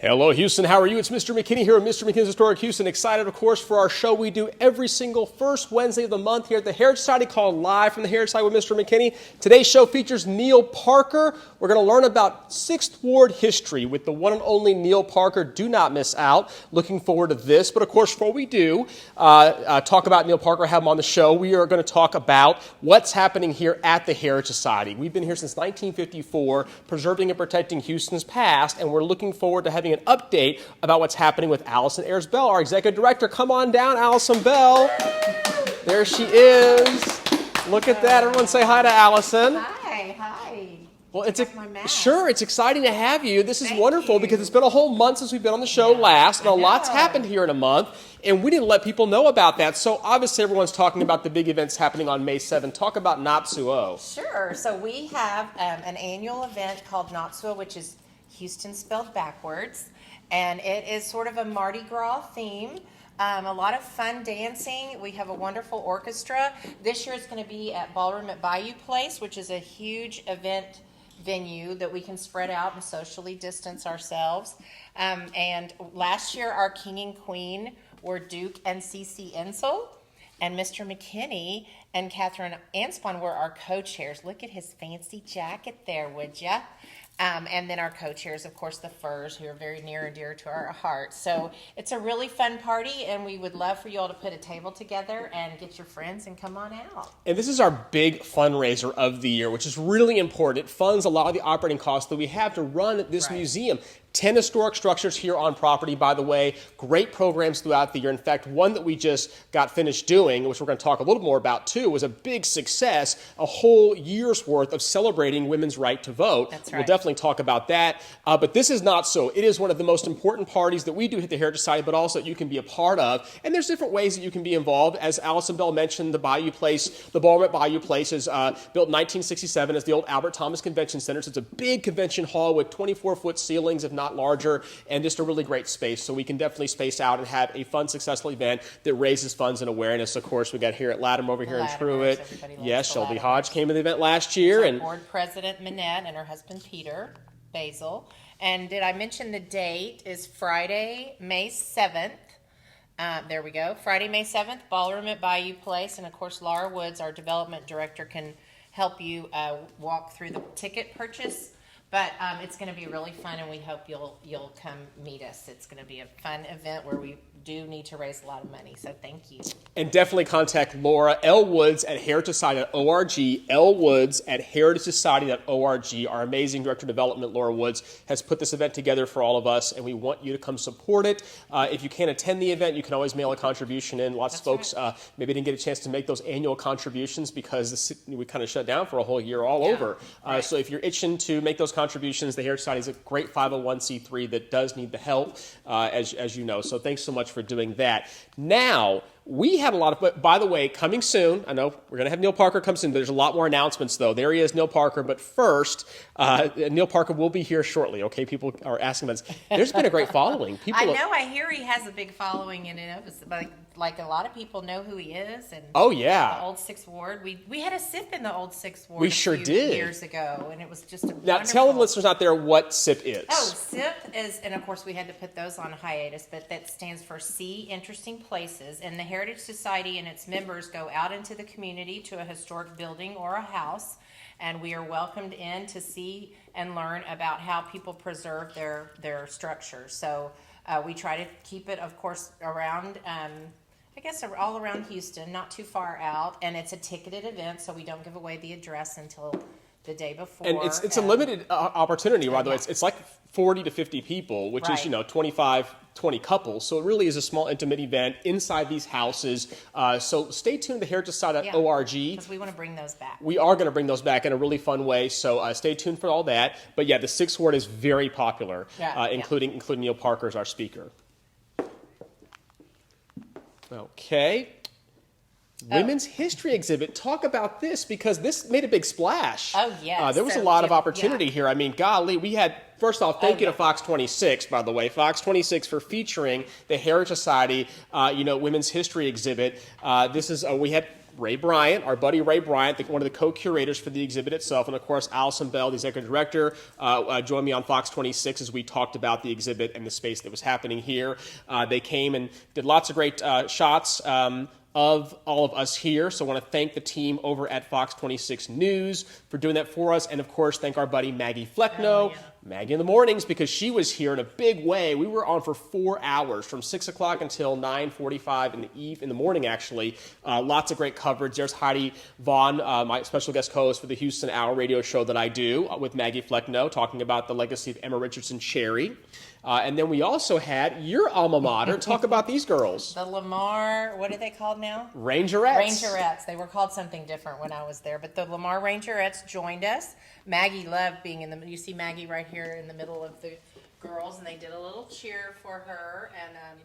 Hello, Houston. How are you? It's Mr. McKinney here at Mr. McKinney's Historic Houston. Excited, of course, for our show we do every single first Wednesday of the month here at the Heritage Society called Live from the Heritage Society with Mr. McKinney. Today's show features Neal Parker. We're going to learn about 6th Ward history with the one and only Neal Parker. Do not miss out. Looking forward to this. But, of course, before we do talk about Neal Parker, have him on the show, we are going to talk about what's happening here at the Heritage Society. We've been here since 1954, preserving and protecting Houston's past, and we're looking forward to having an update about what's happening with Allison Ayers-Bell, our executive director. Come on down, Allison Bell. There she is. Look at that. Everyone say hi to Allison. Hi. Well, it's exciting to have you. This is wonderful because it's been a whole month since we've been on the show last, and a lot's happened here in a month, and we didn't let people know about that. So obviously everyone's talking about the big events happening on May 7th. Talk about Natsuo. Sure. So we have an annual event called Natsuo, which is Houston spelled backwards, and it is sort of a Mardi Gras theme. A lot of fun dancing. We have a wonderful orchestra. This year it's going to be at Ballroom at Bayou Place, which is a huge event venue that we can spread out and socially distance ourselves. And last year our king and queen were Duke and Cece Ensel, and Mister McKinney and Catherine Anspon were our co-chairs. Look at his fancy jacket there, would ya? And then our co-chairs, of course, the Furs, who are very near and dear to our hearts. So it's a really fun party, and we would love for you all to put a table together and get your friends and come on out. And this is our big fundraiser of the year, which is really important. It funds a lot of the operating costs that we have to run this museum. 10 historic structures here on property, by the way. Great programs throughout the year. In fact, one that we just got finished doing, which we're going to talk a little more about too, was a big success, a whole year's worth of celebrating women's right to vote. That's right. We'll definitely talk about that. But this is not so. It is one of the most important parties that we do at the Heritage Society, but also you can be a part of. And there's different ways that you can be involved. As Allison Bell mentioned, the Bayou Place, the Ballroom at Bayou Place is built in 1967 as the old Albert Thomas Convention Center. So it's a big convention hall with 24-foot ceilings, if not larger, and just a really great space. So we can definitely space out and have a fun, successful event that raises funds and awareness. Of course, we got here at Latimer over here in Truett. Yes, Shelby Hodge came to the event last year. And board president Minette and her husband Peter Basil. And did I mention the date is Friday, May 7th. There we go. Friday, May 7th, Ballroom at Bayou Place. And of course, Laura Woods, our development director, can help you walk through the ticket purchase. But it's going to be really fun, and we hope you'll come meet us. It's going to be a fun event where we do need to raise a lot of money, so thank you. And definitely contact Laura L. Woods at heritagesociety.org, L. Woods at heritagesociety.org. Our amazing Director of Development, Laura Woods, has put this event together for all of us, and we want you to come support it. If you can't attend the event, you can always mail a contribution in. Lots of folks maybe didn't get a chance to make those annual contributions because we kind of shut down for a whole year all over. So if you're itching to make those contributions, the Heritage Society is a great 501c3 that does need the help, as you know. So thanks so much for doing that. Now, we have a lot of, but by the way, coming soon, I know we're going to have Neal Parker come soon. There's a lot more announcements, though. There he is, Neal Parker. But first, Neal Parker will be here shortly, okay? People are asking about this. There's been a great following. I hear he has a big following in it. Like a lot of people know who he is. And oh, yeah. The old 6th Ward. We had a SIP in the old 6th Ward we sure did. Years ago, and it was just a Now, tell the listeners out there what SIP is. Oh, SIP is, and of course we had to put those on hiatus, but that stands for See Interesting Places. And the Heritage Society and its members go out into the community to a historic building or a house, and we are welcomed in to see and learn about how people preserve their structures. So we try to keep it, of course, around, I guess, all around Houston, not too far out, and it's a ticketed event, so we don't give away the address until the day before. And it's a limited opportunity, by the way. It's like 40 to 50 people, which is, 25, 20 couples. So it really is a small, intimate event inside these houses. So stay tuned to heritagesociety.org. Because we want to bring those back. We are going to bring those back in a really fun way. So stay tuned for all that. But yeah, the 6th Ward is very popular, including Neal Parker as our speaker. Okay. Women's History exhibit. Talk about this because this made a big splash. Oh, yes. There was a lot of opportunity here. I mean, golly, we had, first off, thank you to Fox 26, by the way. Fox 26 for featuring the Heritage Society, Women's History exhibit. We had Ray Bryant, our buddy Ray Bryant, one of the co-curators for the exhibit itself, and of course Allison Bell, the executive director, joined me on Fox 26 as we talked about the exhibit and the space that was happening here. They came and did lots of great shots of all of us here. So I want to thank the team over at Fox 26 News for doing that for us. And of course, thank our buddy Maggie Flecknoe, Maggie in the mornings, because she was here in a big way. We were on for 4 hours from 6 o'clock until 9:45 in the morning, actually. Lots of great coverage. There's Heidi Vaughn, my special guest co-host for the Houston Hour radio show that I do with Maggie Flecknoe, talking about the legacy of Emma Richardson Cherry. And then we also had your alma mater. Talk about these girls. The Lamar, what are they called now? Rangerettes. Rangerettes. They were called something different when I was there. But the Lamar Rangerettes joined us. Maggie loved being in the, you see Maggie right here in the middle of the girls. And they did a little cheer for her and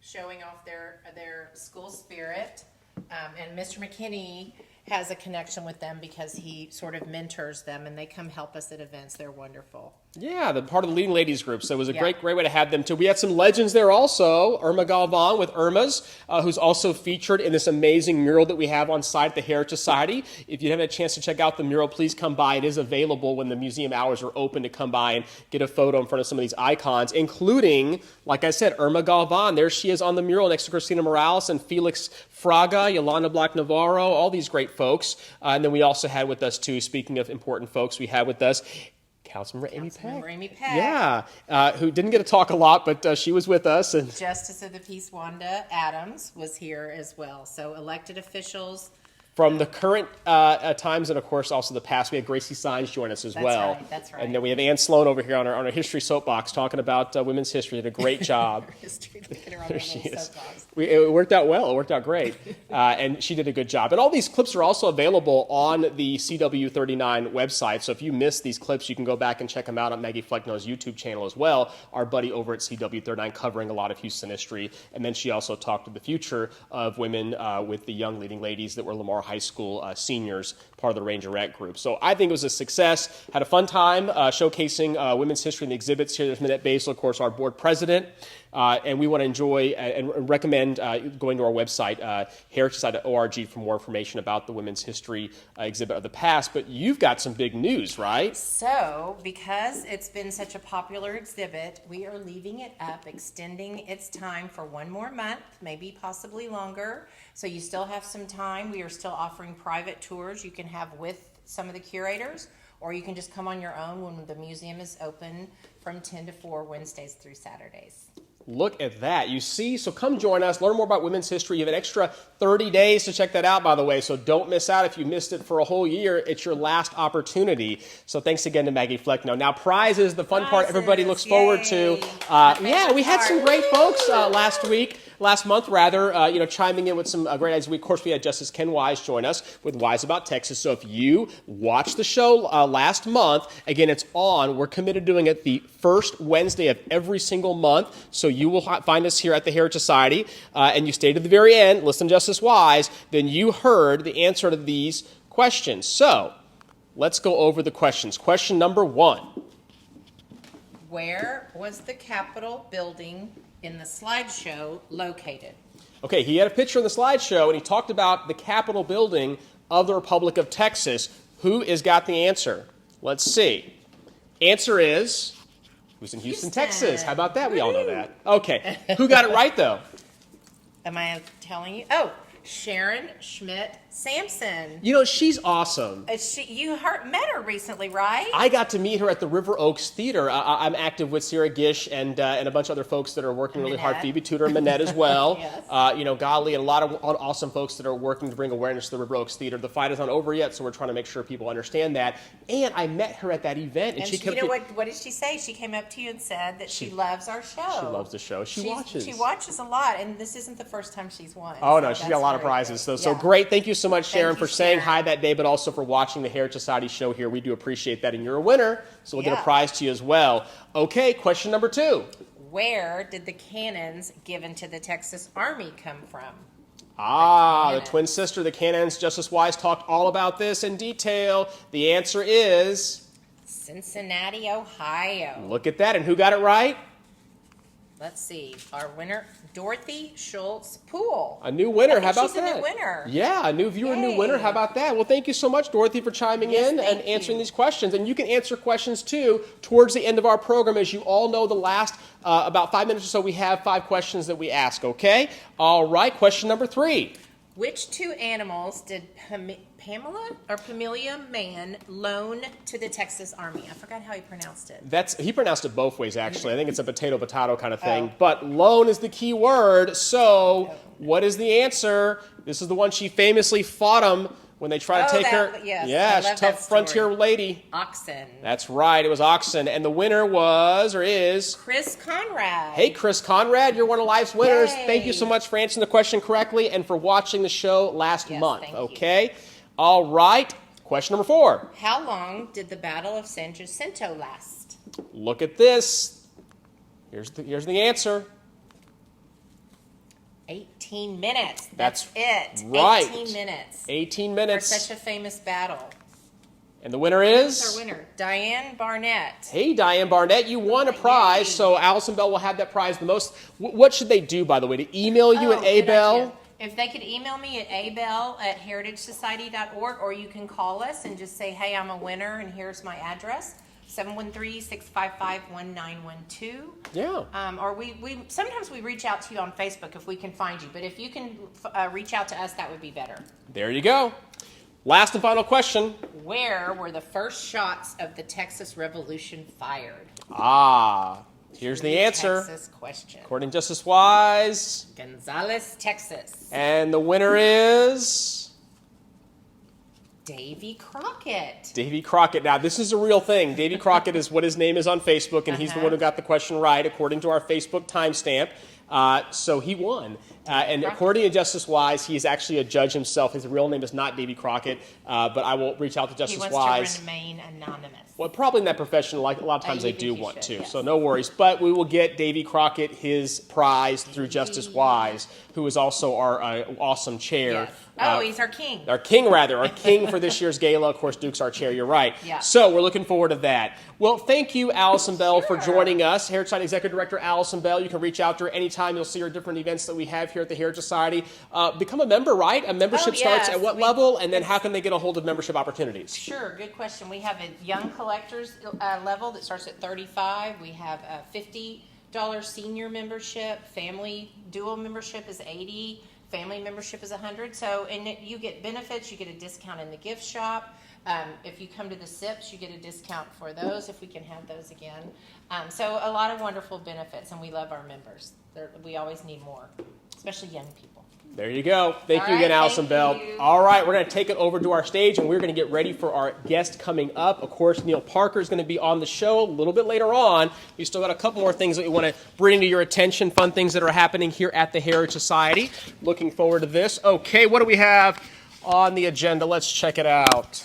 showing off their school spirit. And Mister McKinney has a connection with them because he sort of mentors them, and they come help us at events. They're wonderful. Yeah, the part of the leading ladies group. So it was a great way to have them too. We had some legends there also. Irma Galvan with Irma's, who's also featured in this amazing mural that we have on site at the Heritage Society. If you haven't had a chance to check out the mural, please come by. It is available when the museum hours are open to come by and get a photo in front of some of these icons, including, like I said, Irma Galvan. There she is on the mural next to Christina Morales and Felix Fraga, Yolanda Black Navarro, all these great folks. And then we also had with us too, speaking of important folks, we had with us Councilmember Amy Peck. Yeah, who didn't get to talk a lot, but she was with us. And Justice of the Peace Wanda Adams was here as well. So elected officials. From the current times and, of course, also the past, we had Gracie Sines join us as well. That's right. And then we have Ann Sloan over here on our history soapbox talking about women's history. Did a great job. History, look at her on there she is. Soapbox. It worked out well. It worked out great. And she did a good job. And all these clips are also available on the CW39 website. So if you missed these clips, you can go back and check them out on Maggie Flecknoe's YouTube channel as well. Our buddy over at CW39 covering a lot of Houston history. And then she also talked to the future of women with the young leading ladies that were Lamar High School seniors, part of the Rangerette group. So I think it was a success. Had a fun time showcasing women's history in the exhibits here. There's Minette Basil, of course, our board president. And we want to enjoy and recommend going to our website, heritageside.org, for more information about the women's history exhibit of the past. But you've got some big news, right? So, because it's been such a popular exhibit, we are leaving it up, extending its time for one more month, maybe possibly longer. So you still have some time. We are still offering private tours you can have with some of the curators, or you can just come on your own when the museum is open from 10 to 4 Wednesdays through Saturdays. Look at that. You see? So come join us. Learn more about women's history. You have an extra 30 days to check that out, by the way. So don't miss out. If you missed it for a whole year, it's your last opportunity. So thanks again to Maggie Flecknoe. Now, prizes, the fun part everybody looks forward to. We had some great folks last month, chiming in with some great ideas. Of course, we had Justice Ken Wise join us with Wise About Texas. So if you watched the show last month, again, it's on. We're committed to doing it the first Wednesday of every single month. So you will find us here at the Heritage Society, and you stay to the very end, listen to Justice Wise, then you heard the answer to these questions. So let's go over the questions. Question number 1. Where was the Capitol building in the slideshow located? Okay, he had a picture in the slideshow, and he talked about the Capitol building of the Republic of Texas. Who has got the answer? Let's see. Answer is... Who's in Houston, Texas? How about that? We all know that. Okay. Who got it right, though? Am I telling you? Oh, Sharon Schmidt Sampson. You know, she's awesome. You met her recently, right? I got to meet her at the River Oaks Theater. I'm active with Sarah Gish and a bunch of other folks that are working really hard. Phoebe Tudor and Minette as well. Yes. Golly, and a lot of awesome folks that are working to bring awareness to the River Oaks Theater. The fight is not over yet, so we're trying to make sure people understand that. And I met her at that event. And what did she say? She came up to you and said that she loves our show. She loves the show. She watches. She watches a lot, and this isn't the first time she's won. Oh, no, she's got a lot of prizes. So great. Thank you so much, Sharon, for saying hi that day, but also for watching the Heritage Society show here. We do appreciate that, and you're a winner, so we'll get a prize to you as well. Okay, question number 2. Where did the cannons given to the Texas Army come from? The twin sister, the cannons. Justice Wise talked all about this in detail. The answer is... Cincinnati, Ohio. Look at that, and who got it right? Let's see. Our winner, Dorothy Schultz Poole. A new winner. How about she's that? A new winner. Yeah, a new viewer, new winner. How about that? Well, thank you so much, Dorothy, for chiming in and answering these questions. And you can answer questions, too, towards the end of our program. As you all know, the last about 5 minutes or so, we have 5 questions that we ask, okay? All right, question number 3. Which 2 animals did Pamelia Mann loan to the Texas Army? I forgot how he pronounced it. He pronounced it both ways, actually. I think it's a potato kind of thing. But loan is the key word. So what is the answer? This is the one she famously fought him when they tried to take her. Yes, tough frontier lady. Oxen. That's right. It was Oxen. And the winner was, or is... Chris Conrad. Hey, Chris Conrad. You're one of life's winners. Yay. Thank you so much for answering the question correctly and for watching the show last month. Thank okay? you. All right. Question number 4. How long did the Battle of San Jacinto last? Look at this. Here's the answer. 18 minutes. That's it. Right. 18 minutes. 18 minutes. For such a famous battle. And the winner is? Who's our winner? Diane Barnett. Hey, Diane Barnett, you won a prize. So Allison Bell will have that prize the most. What should they do, by the way? To email you at abell? If they could email me at abell@heritagesociety.org, or you can call us and just say, hey, I'm a winner and here's my address. 713-655-1912. Yeah. Or we sometimes we reach out to you on Facebook if we can find you. But if you can reach out to us, that would be better. There you go. Last and final question. Where were the first shots of the Texas Revolution fired? Here's the answer. Texas question. According to Justice Wise. Gonzales, Texas. And the winner is... Davy Crockett. Davy Crockett. Now, this is a real thing. Davy Crockett is what his name is on Facebook, and he's the one who got the question right according to our Facebook timestamp. So he won. And according to Justice Wise, he is actually a judge himself. His real name is not Davy Crockett, but I will reach out to Justice Wise. He wants to remain anonymous. Well, probably in that profession, like a lot of times they do want to. So no worries. But we will get Davy Crockett his prize through Justice Wise, who is also our awesome chair. Yes. He's our king. Our king for this year's gala. Of course, Duke's our chair. You're right. Yeah. So we're looking forward to that. Well, thank you, Allison Bell, for joining us. Heritage Society Executive Director Allison Bell. You can reach out to her anytime. You'll see her different events that we have here at the Heritage Society. Become a member, right? A membership starts at what level? And then how can they get a hold of membership opportunities? Sure. Good question. We have a young collectors level that starts at $35. We have a $50 senior membership. Family dual membership is $80. Family membership is $100. So, and you get benefits. You get a discount in the gift shop. If you come to the SIPs, you get a discount for those, if we can have those again. So a lot of wonderful benefits, and we love our members. We always need more, especially young people. There you go. Thank you again, Allison Bell. All right, we're going to take it over to our stage, and we're going to get ready for our guest coming up. Of course, Neal Parker is going to be on the show a little bit later on. We still got a couple more things that we want to bring to your attention, fun things that are happening here at the Heritage Society. Looking forward to this. Okay, what do we have on the agenda? Let's check it out.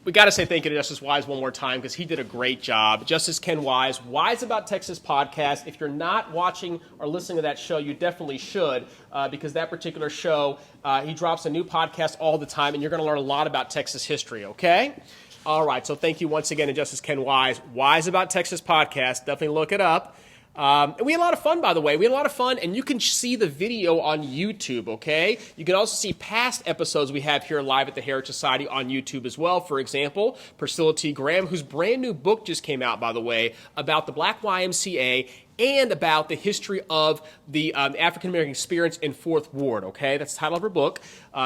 We got to say thank you to Justice Wise one more time because he did a great job. Justice Ken Wise, Wise About Texas podcast. If you're not watching or listening to that show, you definitely should because that particular show, he drops a new podcast all the time, and you're going to learn a lot about Texas history, okay? All right, so thank you once again to Justice Ken Wise. Wise About Texas podcast. Definitely look it up. And we had a lot of fun, by the way. We had a lot of fun, and you can see the video on YouTube, okay? You can also see past episodes we have here live at the Heritage Society on YouTube as well. For example, Priscilla T. Graham, whose brand new book just came out, by the way, about the Black YMCA and about the history of the African-American experience in Fourth Ward, okay? That's the title of her book.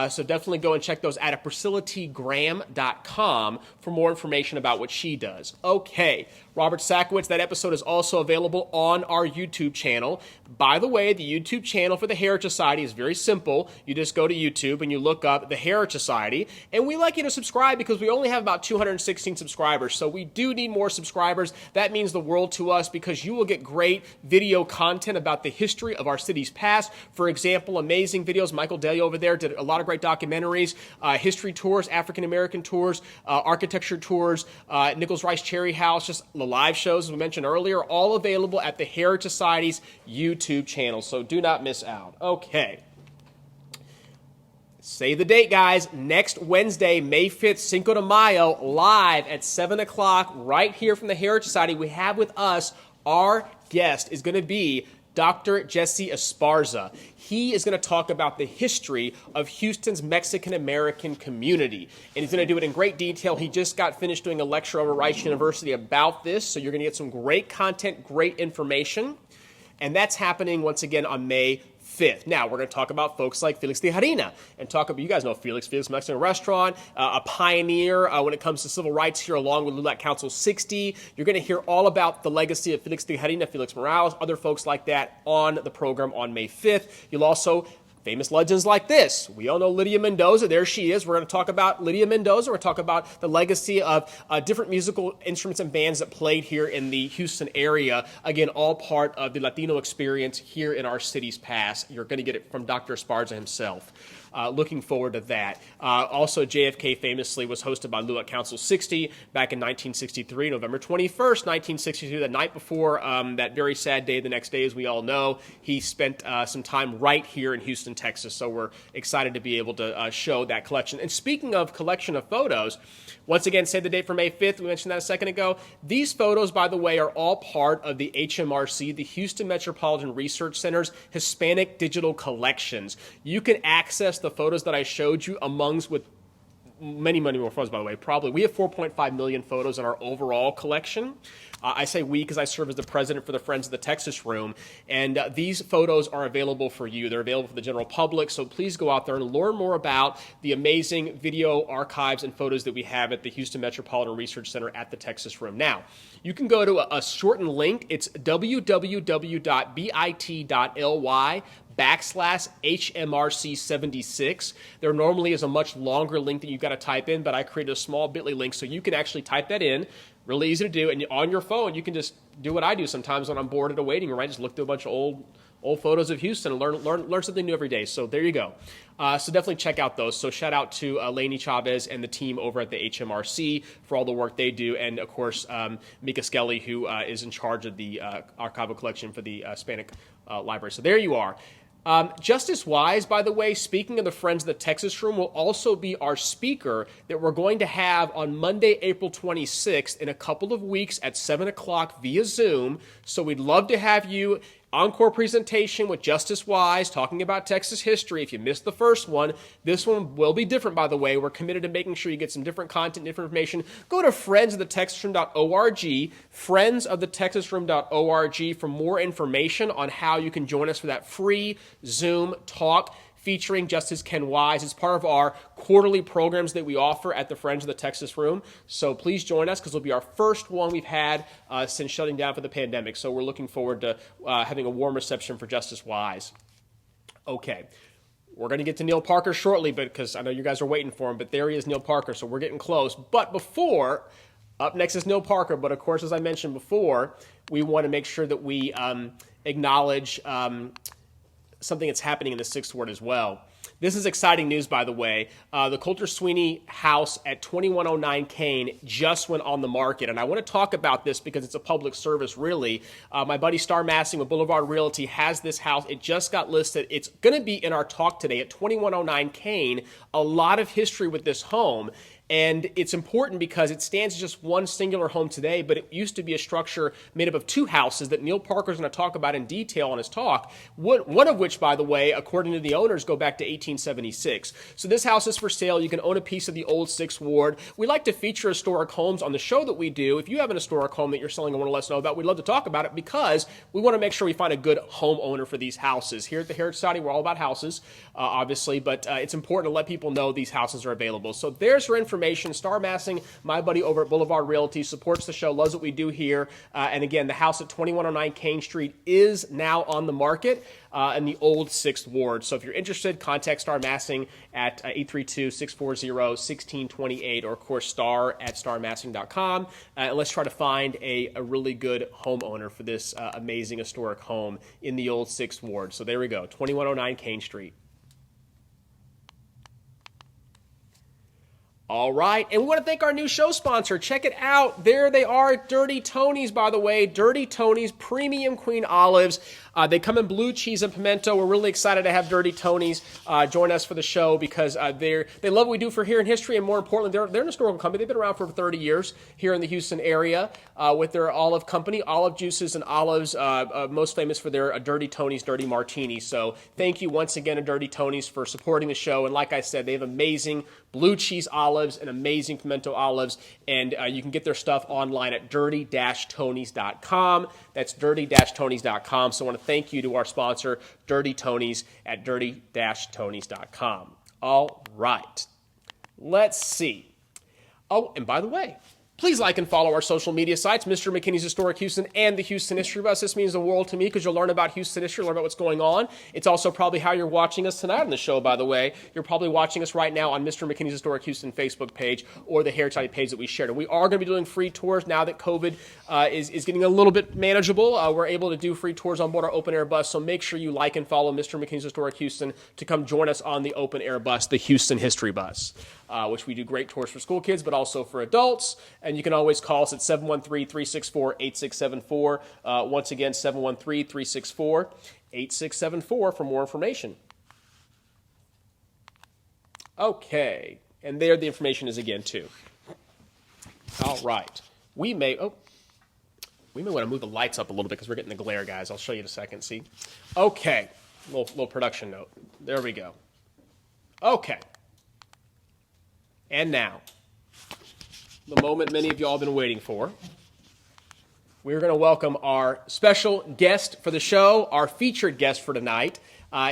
So definitely go and check those out at PriscillaTGraham.com for more information about what she does. Okay, Robert Sakowitz, that episode is also available on our YouTube channel. By the way, the YouTube channel for the Heritage Society is very simple. You just go to YouTube and you look up the Heritage Society, and we like you to subscribe because we only have about 216 subscribers, so we do need more subscribers. That means the world to us because you will get great video content about the history of our city's past. For example, amazing videos. Michael Delio over there did a lot of great documentaries, history tours, African-American tours, architecture tours, Nichols Rice Cherry House, just the live shows, as we mentioned earlier, all available at the Heritage Society's YouTube channel, so do not miss out. Okay. Save the date, guys. Next Wednesday, May 5th, Cinco de Mayo, live at 7 o'clock, right here from the Heritage Society. We have with us our guest is going to be Dr. Jesse Esparza. He is going to talk about the history of Houston's Mexican-American community. And he's going to do it in great detail. He just got finished doing a lecture over Rice University about this, so you're going to get some great content, great information. And that's happening, once again, on May 5th. Now, we're going to talk about folks like Felix de Harina and talk about, you guys know Felix Mexican restaurant, a pioneer when it comes to civil rights here, along with LULAC Council 60. You're going to hear all about the legacy of Felix de Harina, Felix Morales, other folks like that on the program on May 5th. You'll also famous legends like this. We all know Lydia Mendoza. There she is. We're going to talk about Lydia Mendoza. We're going to talk about the legacy of different musical instruments and bands that played here in the Houston area. Again, all part of the Latino experience here in our city's past. You're going to get it from Dr. Esparza himself. Looking forward to that. Also, JFK famously was hosted by LULAC Council 60 back in 1963, November 21st, 1962, the night before that very sad day. The next day, as we all know, he spent some time right here in Houston, Texas. So we're excited to be able to show that collection. And speaking of collection of photos, once again, save the date for May 5th. We mentioned that a second ago. These photos, by the way, are all part of the HMRC, the Houston Metropolitan Research Center's Hispanic Digital Collections. You can access the photos that I showed you amongst with many more photos, by the way. Probably we have 4.5 million photos in our overall collection. I say we because I serve as the president for the Friends of the Texas Room, and these photos are available for you. They're available for the general public, so please go out there and learn more about the amazing video archives and photos that we have at the Houston Metropolitan Research Center at the Texas Room. Now, you can go to a shortened link. It's www.bit.ly/HMRC76. There normally is a much longer link that you've got to type in, but I created a small bit.ly link so you can actually type that in. Really easy to do, and on your phone you can just do what I do sometimes when I'm bored at a waiting room. I just look through a bunch of old photos of Houston and learn something new every day. So there you go. So definitely check out those. So shout out to Lainey Chavez and the team over at the HMRC for all the work they do, and of course Mika Skelly, who is in charge of the archival collection for the Hispanic Library. So there you are. Justice Wise, by the way, speaking of the Friends of the Texas Room, will also be our speaker that we're going to have on Monday, April 26th in a couple of weeks at 7 o'clock via Zoom. So we'd love to have you. Encore presentation with Justice Wise talking about Texas history. If you missed the first one, this one will be different, by the way. We're committed to making sure you get some different content, different information. Go to friendsoftetexasroom.org, friendsoftetexasroom.org for more information on how you can join us for that free Zoom talk featuring Justice Ken Wise. It's part of our quarterly programs that we offer at the Friends of the Texas Room. So please join us because it'll be our first one we've had since shutting down for the pandemic. So we're looking forward to having a warm reception for Justice Wise. Okay. We're going to get to Neal Parker shortly because I know you guys are waiting for him, but there he is, Neal Parker. So we're getting close. But before, up next is Neal Parker. But of course, as I mentioned before, we want to make sure that we acknowledge something that's happening in the 6th Ward as well. This is exciting news, by the way. The Coulter Sweeney house at 2109 Kane just went on the market, and I want to talk about this because it's a public service, really. My buddy Star Massing with Boulevard Realty has this house. It just got listed. It's going to be in our talk today at 2109 Kane. A lot of history with this home. And it's important because it stands as just one singular home today, but it used to be a structure made up of two houses that Neal Parker's going to talk about in detail on his talk, one of which, by the way, according to the owners, go back to 1876. So this house is for sale. You can own a piece of the old 6th Ward. We like to feature historic homes on the show that we do. If you have an historic home that you're selling and want to let us know about, we'd love to talk about it because we want to make sure we find a good homeowner for these houses. Here at the Heritage Society, we're all about houses, obviously, but it's important to let people know these houses are available. So there's your information. Star Massing, my buddy over at Boulevard Realty, supports the show, loves what we do here. And again, the house at 2109 Kane Street is now on the market in the old 6th Ward. So if you're interested, contact Star Massing at 832-640-1628 or, of course, star@starmassing.com. And let's try to find a really good homeowner for this amazing historic home in the old 6th Ward. So there we go, 2109 Kane Street. All right, and we want to thank our new show sponsor. Check it out. There they are, Dirty Tony's, by the way. Dirty Tony's Premium Queen Olives. They come in blue cheese and pimento. We're really excited to have Dirty Tony's join us for the show because they love what we do for Here in History, and more importantly, they're an historical company. They've been around for 30 years here in the Houston area with their olive company, olive juices and olives, most famous for their Dirty Tony's Dirty Martini. So thank you once again to Dirty Tony's for supporting the show. And like I said, they have amazing blue cheese olives and amazing pimento olives, and you can get their stuff online at dirty-tonys.com. That's dirty-tonys.com. So I want to thank you to our sponsor, Dirty Tony's, at dirty-tonys.com. All right. Let's see. Oh, and by the way, please like and follow our social media sites, Mister McKinney's Historic Houston and the Houston History Bus. This means the world to me because you'll learn about Houston history, learn about what's going on. It's also probably how you're watching us tonight on the show, by the way. You're probably watching us right now on Mister McKinney's Historic Houston Facebook page or the Heritage page that we shared. And we are going to be doing free tours now that COVID is getting a little bit manageable. We're able to do free tours on board our open-air bus, so make sure you like and follow Mister McKinney's Historic Houston to come join us on the open-air bus, the Houston History Bus, which we do great tours for school kids, but also for adults. And you can always call us at 713-364-8674. Once again, 713-364-8674 for more information. Okay, and there the information is again, too. All right. We may want to move the lights up a little bit because we're getting the glare, guys. I'll show you in a second, see? Okay, little production note. There we go. Okay. And now, the moment many of y'all have been waiting for. We're going to welcome our special guest for the show, our featured guest for tonight.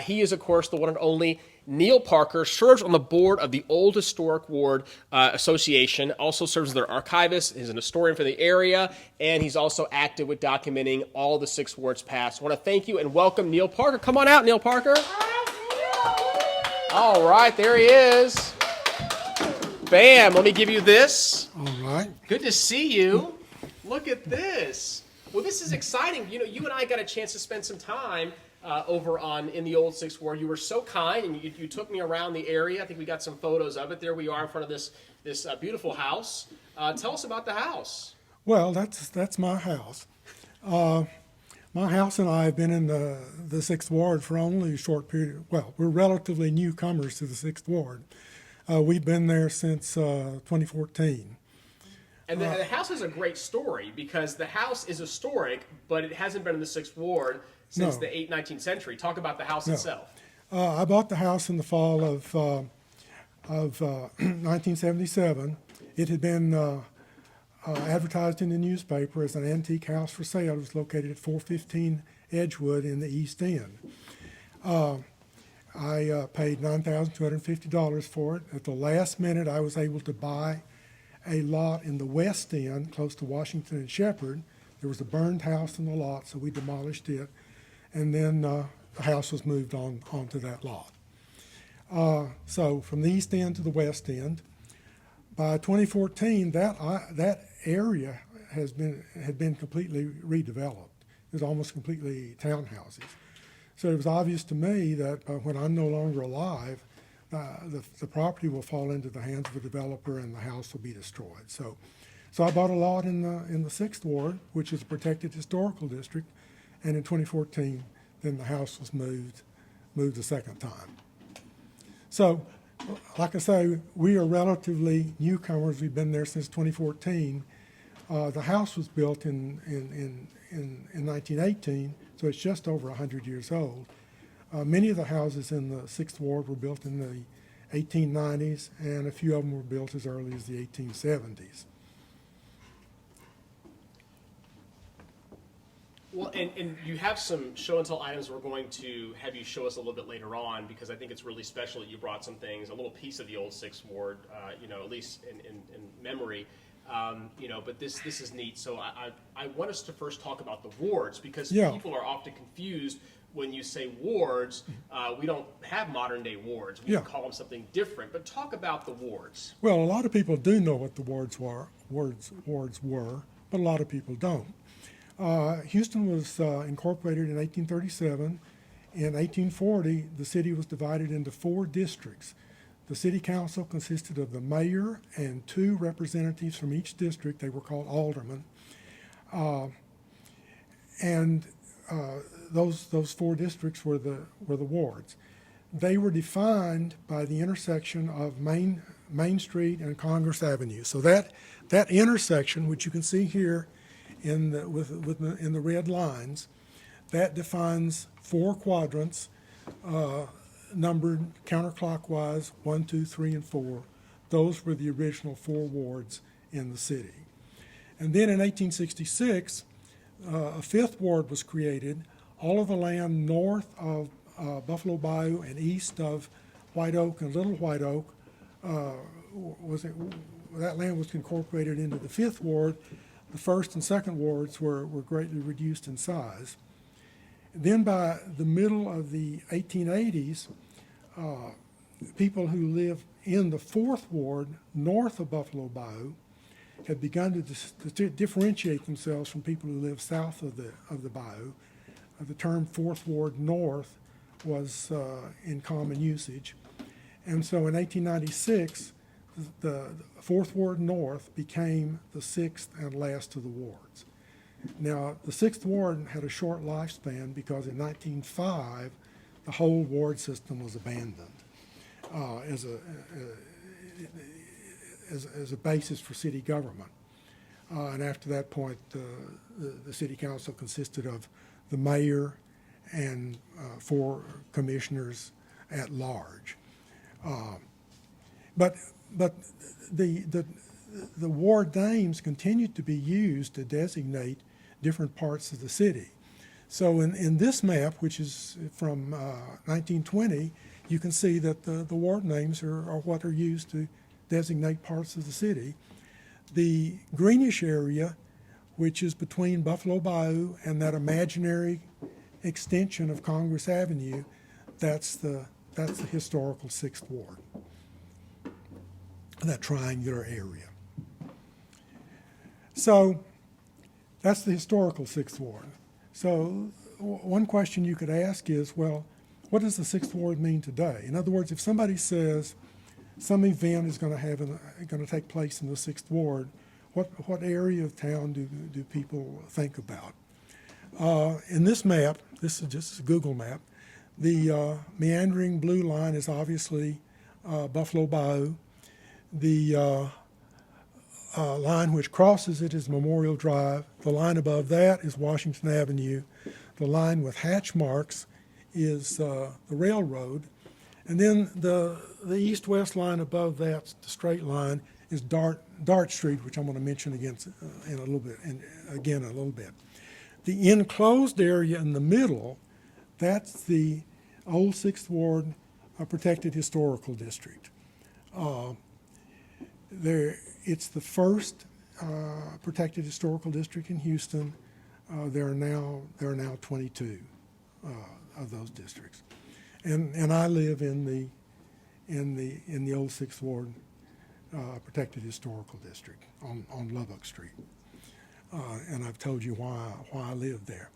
He is, of course, the one and only Neal Parker, serves on the board of the Old Historic Ward Association, also serves as their archivist, is an historian for the area, and he's also active with documenting all the 6 wards past. I want to thank you and welcome Neal Parker. Come on out, Neal Parker. All right, there he is. Bam, let me give you this. All right. Good to see you. Look at this. Well, this is exciting. You know, you and I got a chance to spend some time over in the Old 6th Ward. You were so kind, and you took me around the area. I think we got some photos of it. There we are in front of this beautiful house. Tell us about the house. Well, that's my house. My house and I have been in the 6th Ward for only a short period. Well, we're relatively newcomers to the 6th Ward. We've been there since 2014. And the house has a great story because the house is historic, but it hasn't been in the 6th Ward since the 19th century. Talk about the house itself. I bought the house in the fall of 1977. It had been advertised in the newspaper as an antique house for sale. It was located at 415 Edgewood in the East End. I paid $9,250 for it. At the last minute, I was able to buy a lot in the West End, close to Washington and Shepherd. There was a burned house in the lot, so we demolished it, and then the house was moved onto that lot. So from the East End to the West End, by 2014, that area had been completely redeveloped. It was almost completely townhouses. So it was obvious to me that when I'm no longer alive, the property will fall into the hands of a developer and the house will be destroyed. So I bought a lot in the 6th Ward, which is a protected historical district, and in 2014, then the house was moved the second time. So, like I say, we are relatively newcomers. We've been there since 2014. The house was built in 1918, so it's just over 100 years old. Many of the houses in the 6th Ward were built in the 1890s, and a few of them were built as early as the 1870s. Well, and you have some show and tell items we're going to have you show us a little bit later on, because I think it's really special that you brought some things, a little piece of the Old 6th Ward, at least in memory. But this is neat. So I want us to first talk about the wards, because people are often confused when you say wards. We don't have modern day wards. We call them something different. But talk about the wards. Well, a lot of people do know what the wards were, but a lot of people don't. Houston was incorporated in 1837. In 1840, the city was divided into 4 districts. The city council consisted of the mayor and 2 representatives from each district. They were called aldermen. And those 4 districts were the wards. They were defined by the intersection of Main Street and Congress Avenue. So that intersection, which you can see here in the red lines, that defines 4 quadrants numbered counterclockwise 1, 2, 3, and 4. Those were the original 4 wards in the city. And then in 1866, a 5th ward was created. All of the land north of Buffalo Bayou and east of White Oak and Little White Oak, that land was incorporated into the 5th ward. The 1st and 2nd wards were greatly reduced in size. Then by the middle of the 1880s, people who lived in the 4th ward north of Buffalo Bayou had begun to differentiate themselves from people who lived south of the bayou. The term 4th ward north was in common usage. And so in 1896, the 4th ward north became the 6th and last of the wards. Now, the 6th ward had a short lifespan because in 1905, the whole ward system was abandoned as a basis for city government. And after that point, the city council consisted of the mayor and 4 commissioners at large. But the ward names continued to be used to designate different parts of the city. So in this map, which is from 1920, you can see that the ward names are what are used to designate parts of the city. The greenish area, which is between Buffalo Bayou and that imaginary extension of Congress Avenue, that's the historical 6th ward, that triangular area. So that's the historical 6th ward. So one question you could ask is, well, what does the 6th ward mean today? In other words, if somebody says some event is going to take place in the 6th ward, what area of town do people think about? In this map, this is just a Google map, the meandering blue line is obviously Buffalo Bayou. The line which crosses it is Memorial Drive. The line above that is Washington Avenue. The line with hatch marks is the railroad. And then the east-west line above that, the straight line, is Dart Street, which I'm going to mention again in a little bit. The enclosed area in the middle, that's the old 6th Ward Protected Historical District. It's the first protected historical district in Houston. There are now 22 of those districts, and I live in the old 6th Ward Protected Historical District on Lubbock Street, and I've told you why I live there.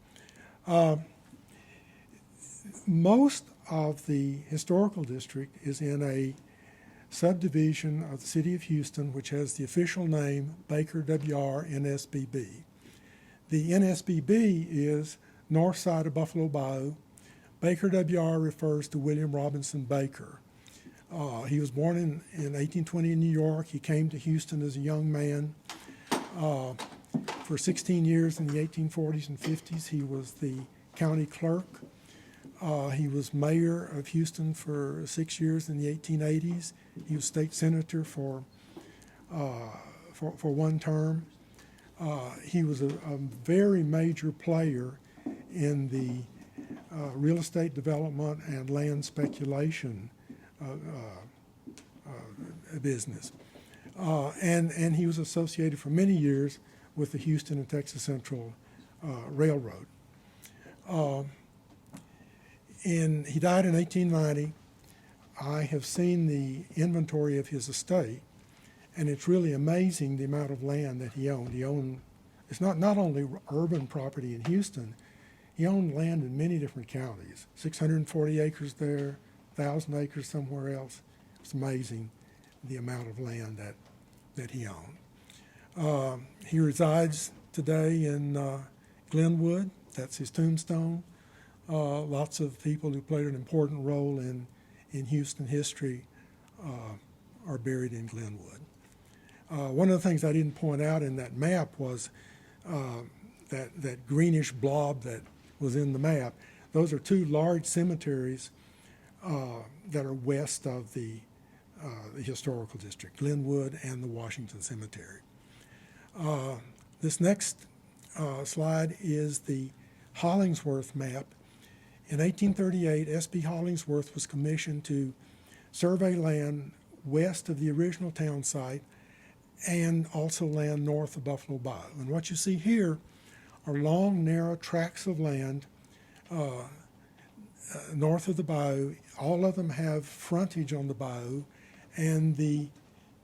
Most of the historical district is in a subdivision of the city of Houston, which has the official name Baker W.R. NSBB. The NSBB is north side of Buffalo Bayou. Baker W.R. refers to William Robinson Baker. He was born in 1820 in New York. He came to Houston as a young man. For 16 years in the 1840s and 50s, he was the county clerk. He was mayor of Houston for 6 years in the 1880s. He was state senator for 1 term. He was a very major player in the real estate development and land speculation business. And he was associated for many years with the Houston and Texas Central Railroad. He died in 1890. I have seen the inventory of his estate, and it's really amazing the amount of land that he owned. It's not only urban property in Houston, he owned land in many different counties, 640 acres there, 1,000 acres somewhere else. It It's amazing the amount of land that he owned. He resides today in Glenwood. That's his tombstone. Lots of people who played an important role in Houston history are buried in Glenwood. One of the things I didn't point out in that map was that greenish blob that was in the map. Those are two large cemeteries that are west of the historical district, Glenwood and the Washington Cemetery. This next slide is the Hollingsworth Map. In 1838, S.B. Hollingsworth was commissioned to survey land west of the original town site and also land north of Buffalo Bayou. And what you see here are long, narrow tracts of land north of the bayou. All of them have frontage on the bayou, and the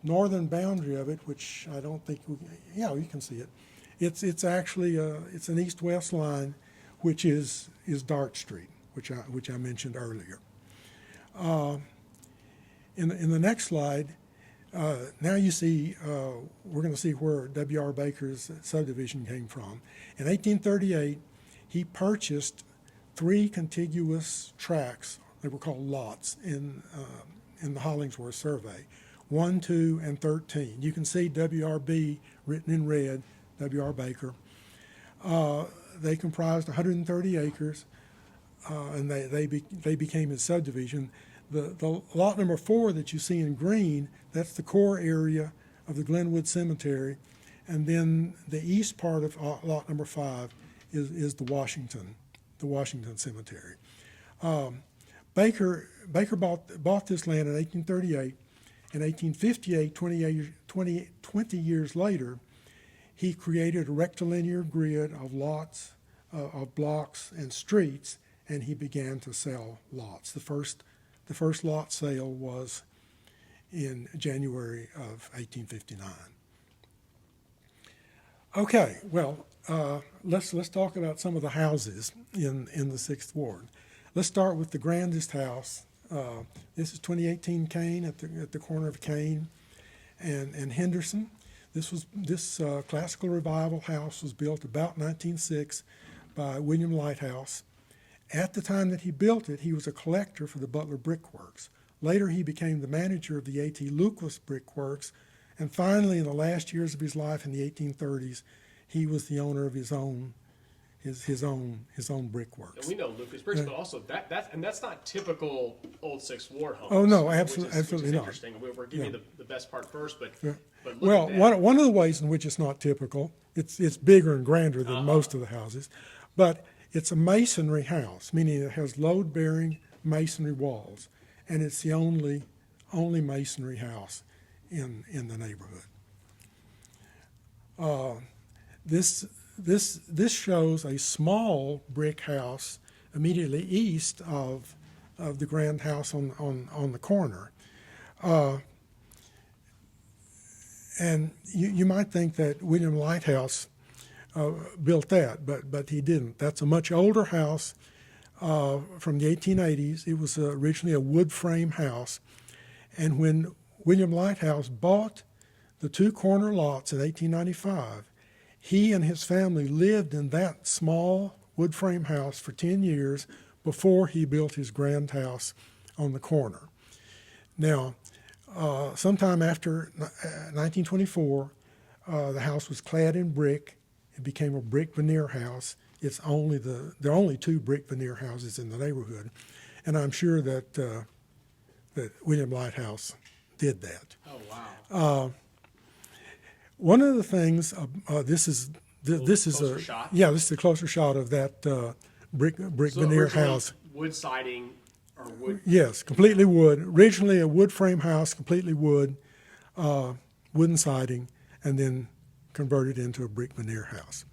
northern boundary of it, which I don't think, you can see it. It's actually it's an east-west line, which is Dart Street, which I mentioned earlier. In the next slide, now you see we're going to see where W.R. Baker's subdivision came from. In 1838, he purchased 3 contiguous tracts. They were called lots in the Hollingsworth survey, 1, 2, and 13. You can see W.R.B. written in red, W.R. Baker. They comprised 130 acres, and they became his subdivision. The lot number 4 that you see in green, that's the core area of the Glenwood Cemetery, and then the east part of lot number 5 is the Washington Cemetery. Baker bought this land in 1838. In 1858, 20 years later, he created a rectilinear grid of lots, of blocks and streets, and he began to sell lots. The first lot sale was in January of 1859. Okay, well, let's talk about some of the houses in the 6th Ward. Let's start with the grandest house. This is 2018 Kane at the corner of Kane and Henderson. This classical revival house was built about 1906 by William Lighthouse. At the time that he built it, he was a collector for the Butler Brick Works. Later, he became the manager of the A.T. Lucas Brick Works, and finally, in the last years of his life in the 1830s, he was the owner of his own brick works. And we know Lucas Bricks, but also that's not typical old 6th Ward homes. Oh no, absolutely absolutely not. Interesting. We're giving you the best part first, but well, one of the ways in which it's not typical, it's bigger and grander than most of the houses, but it's a masonry house, meaning it has load-bearing masonry walls, and it's the only masonry house in the neighborhood. This shows a small brick house immediately east of the grand house on the corner. And you might think that William Lighthouse built that, but he didn't. That's a much older house from the 1880s. It was originally a wood frame house, and when William Lighthouse bought the 2 corner lots in 1895, he and his family lived in that small wood frame house for 10 years before he built his grand house on the corner. Now, sometime after 1924, the house was clad in brick. It became a brick veneer house. There are only 2 brick veneer houses in the neighborhood, and I'm sure that William Lighthouse did that. Oh wow! One of the things this is closer shot? This is a closer shot of that brick veneer house. Wood siding or wood. Yes, completely wood. Originally a wood frame house, completely wood, wooden siding, and then converted into a brick veneer house.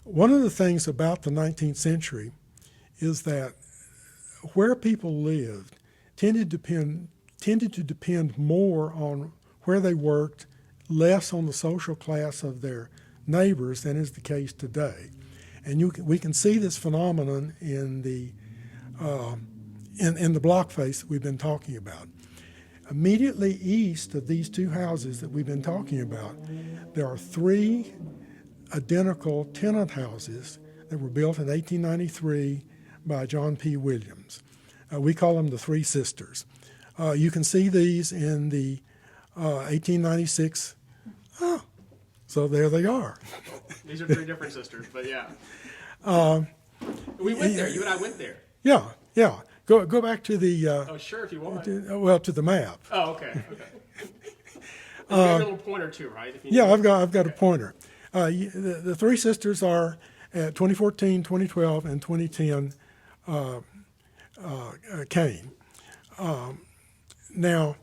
One of the things about the 19th century is that where people lived tended to depend more on where they worked, less on the social class of their neighbors than is the case today. And we can see this phenomenon in the block face that we've been talking about. Immediately east of these two houses that we've been talking about, there are three identical tenant houses that were built in 1893 by John P. Williams. We call them the Three Sisters. You can see these in the 1896. Oh, so there they are. These are three different sisters, but yeah. We went there. You and I went there. Yeah, yeah. Go back to the. Oh, sure, if you want. To the map. Oh, okay. You got a little pointer too, right? If you Yeah, need I've got a pointer. The Three Sisters are at 2014, 2012, and 2010 Kane. Now,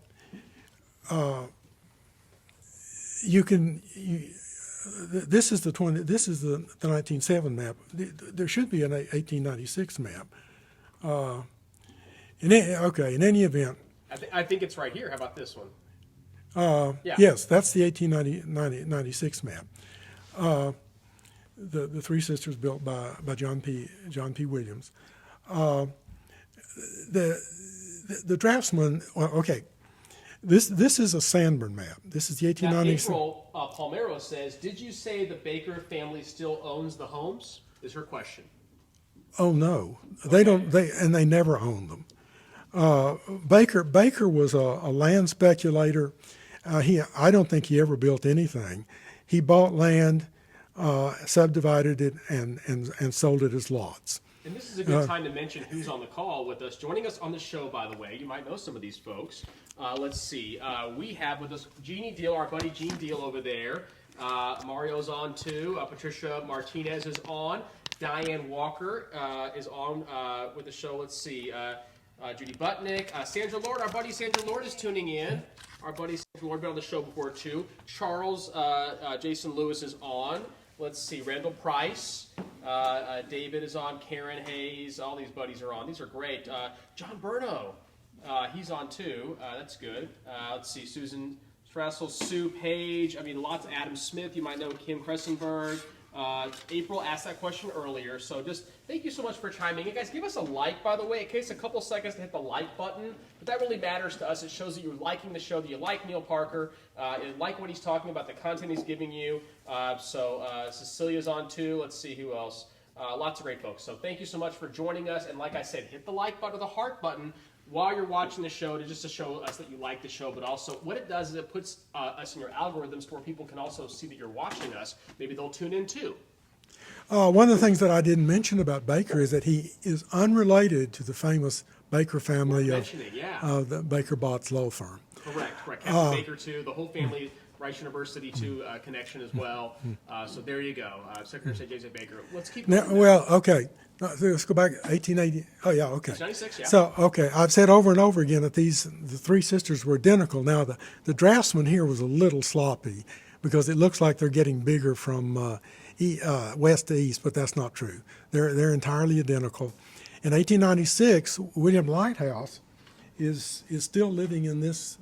this is the 1907 map. There should be an 1896 map. In any event. I think it's right here. How about this one? Yeah. Yes, that's the 1896 map. The Three Sisters built by John P. Williams. The draftsman. Well, okay, this is a Sanborn map. This is the 1896. Now, April Palmero says, "Did you say the Baker family still owns the homes?" Is her question. Oh no, they don't. They never owned them. Baker was a land speculator. I don't think he ever built anything. He bought land, subdivided it, and sold it as lots. And this is a good time to mention who's on the call with us. Joining us on the show, by the way, you might know some of these folks. Let's see. We have with us Jeannie Deal, our buddy Gene Deal over there. Mario's on too. Patricia Martinez is on. Diane Walker is on with the show. Let's see. Judy Butnick. Sandra Lord, our buddy Sandra Lord is tuning in. Our buddy Sandra Lord been on the show before too. Charles Jason Lewis is on. Let's see. Randall Price. David is on. Karen Hayes. All these buddies are on. These are great. John Berno. He's on too. That's good. Let's see. Susan Strassel, Sue Page. I mean, lots of Adam Smith. You might know Kim Kressenberg. April asked that question earlier, so just thank you so much for chiming in. Guys, give us a like, by the way. It takes a couple seconds to hit the like button, but that really matters to us. It shows that you're liking the show, that you like Neal Parker, you like what he's talking about, the content he's giving you. Cecilia's on too. Let's see who else. Lots of great folks. So thank you so much for joining us. And like I said, hit the like button or the heart button while you're watching the show, just to show us that you like the show, but also what it does is it puts us in your algorithms where people can also see that you're watching us. Maybe they'll tune in too. One of the things that I didn't mention about Baker is that he is unrelated to the famous Baker family of the Baker Botts Law Firm. Correct. Captain Baker too, the whole family, Rice University too, connection as well. So there you go. Secretary of State J.J. Baker. Let's keep Now, well, okay. Let's go back 1880. Oh, yeah, okay. 96, yeah. So, okay, I've said over and over again that the Three Sisters were identical. Now, the draftsman here was a little sloppy because it looks like they're getting bigger from west to east, but that's not true. They're entirely identical. In 1896, William Lighthouse is still living in this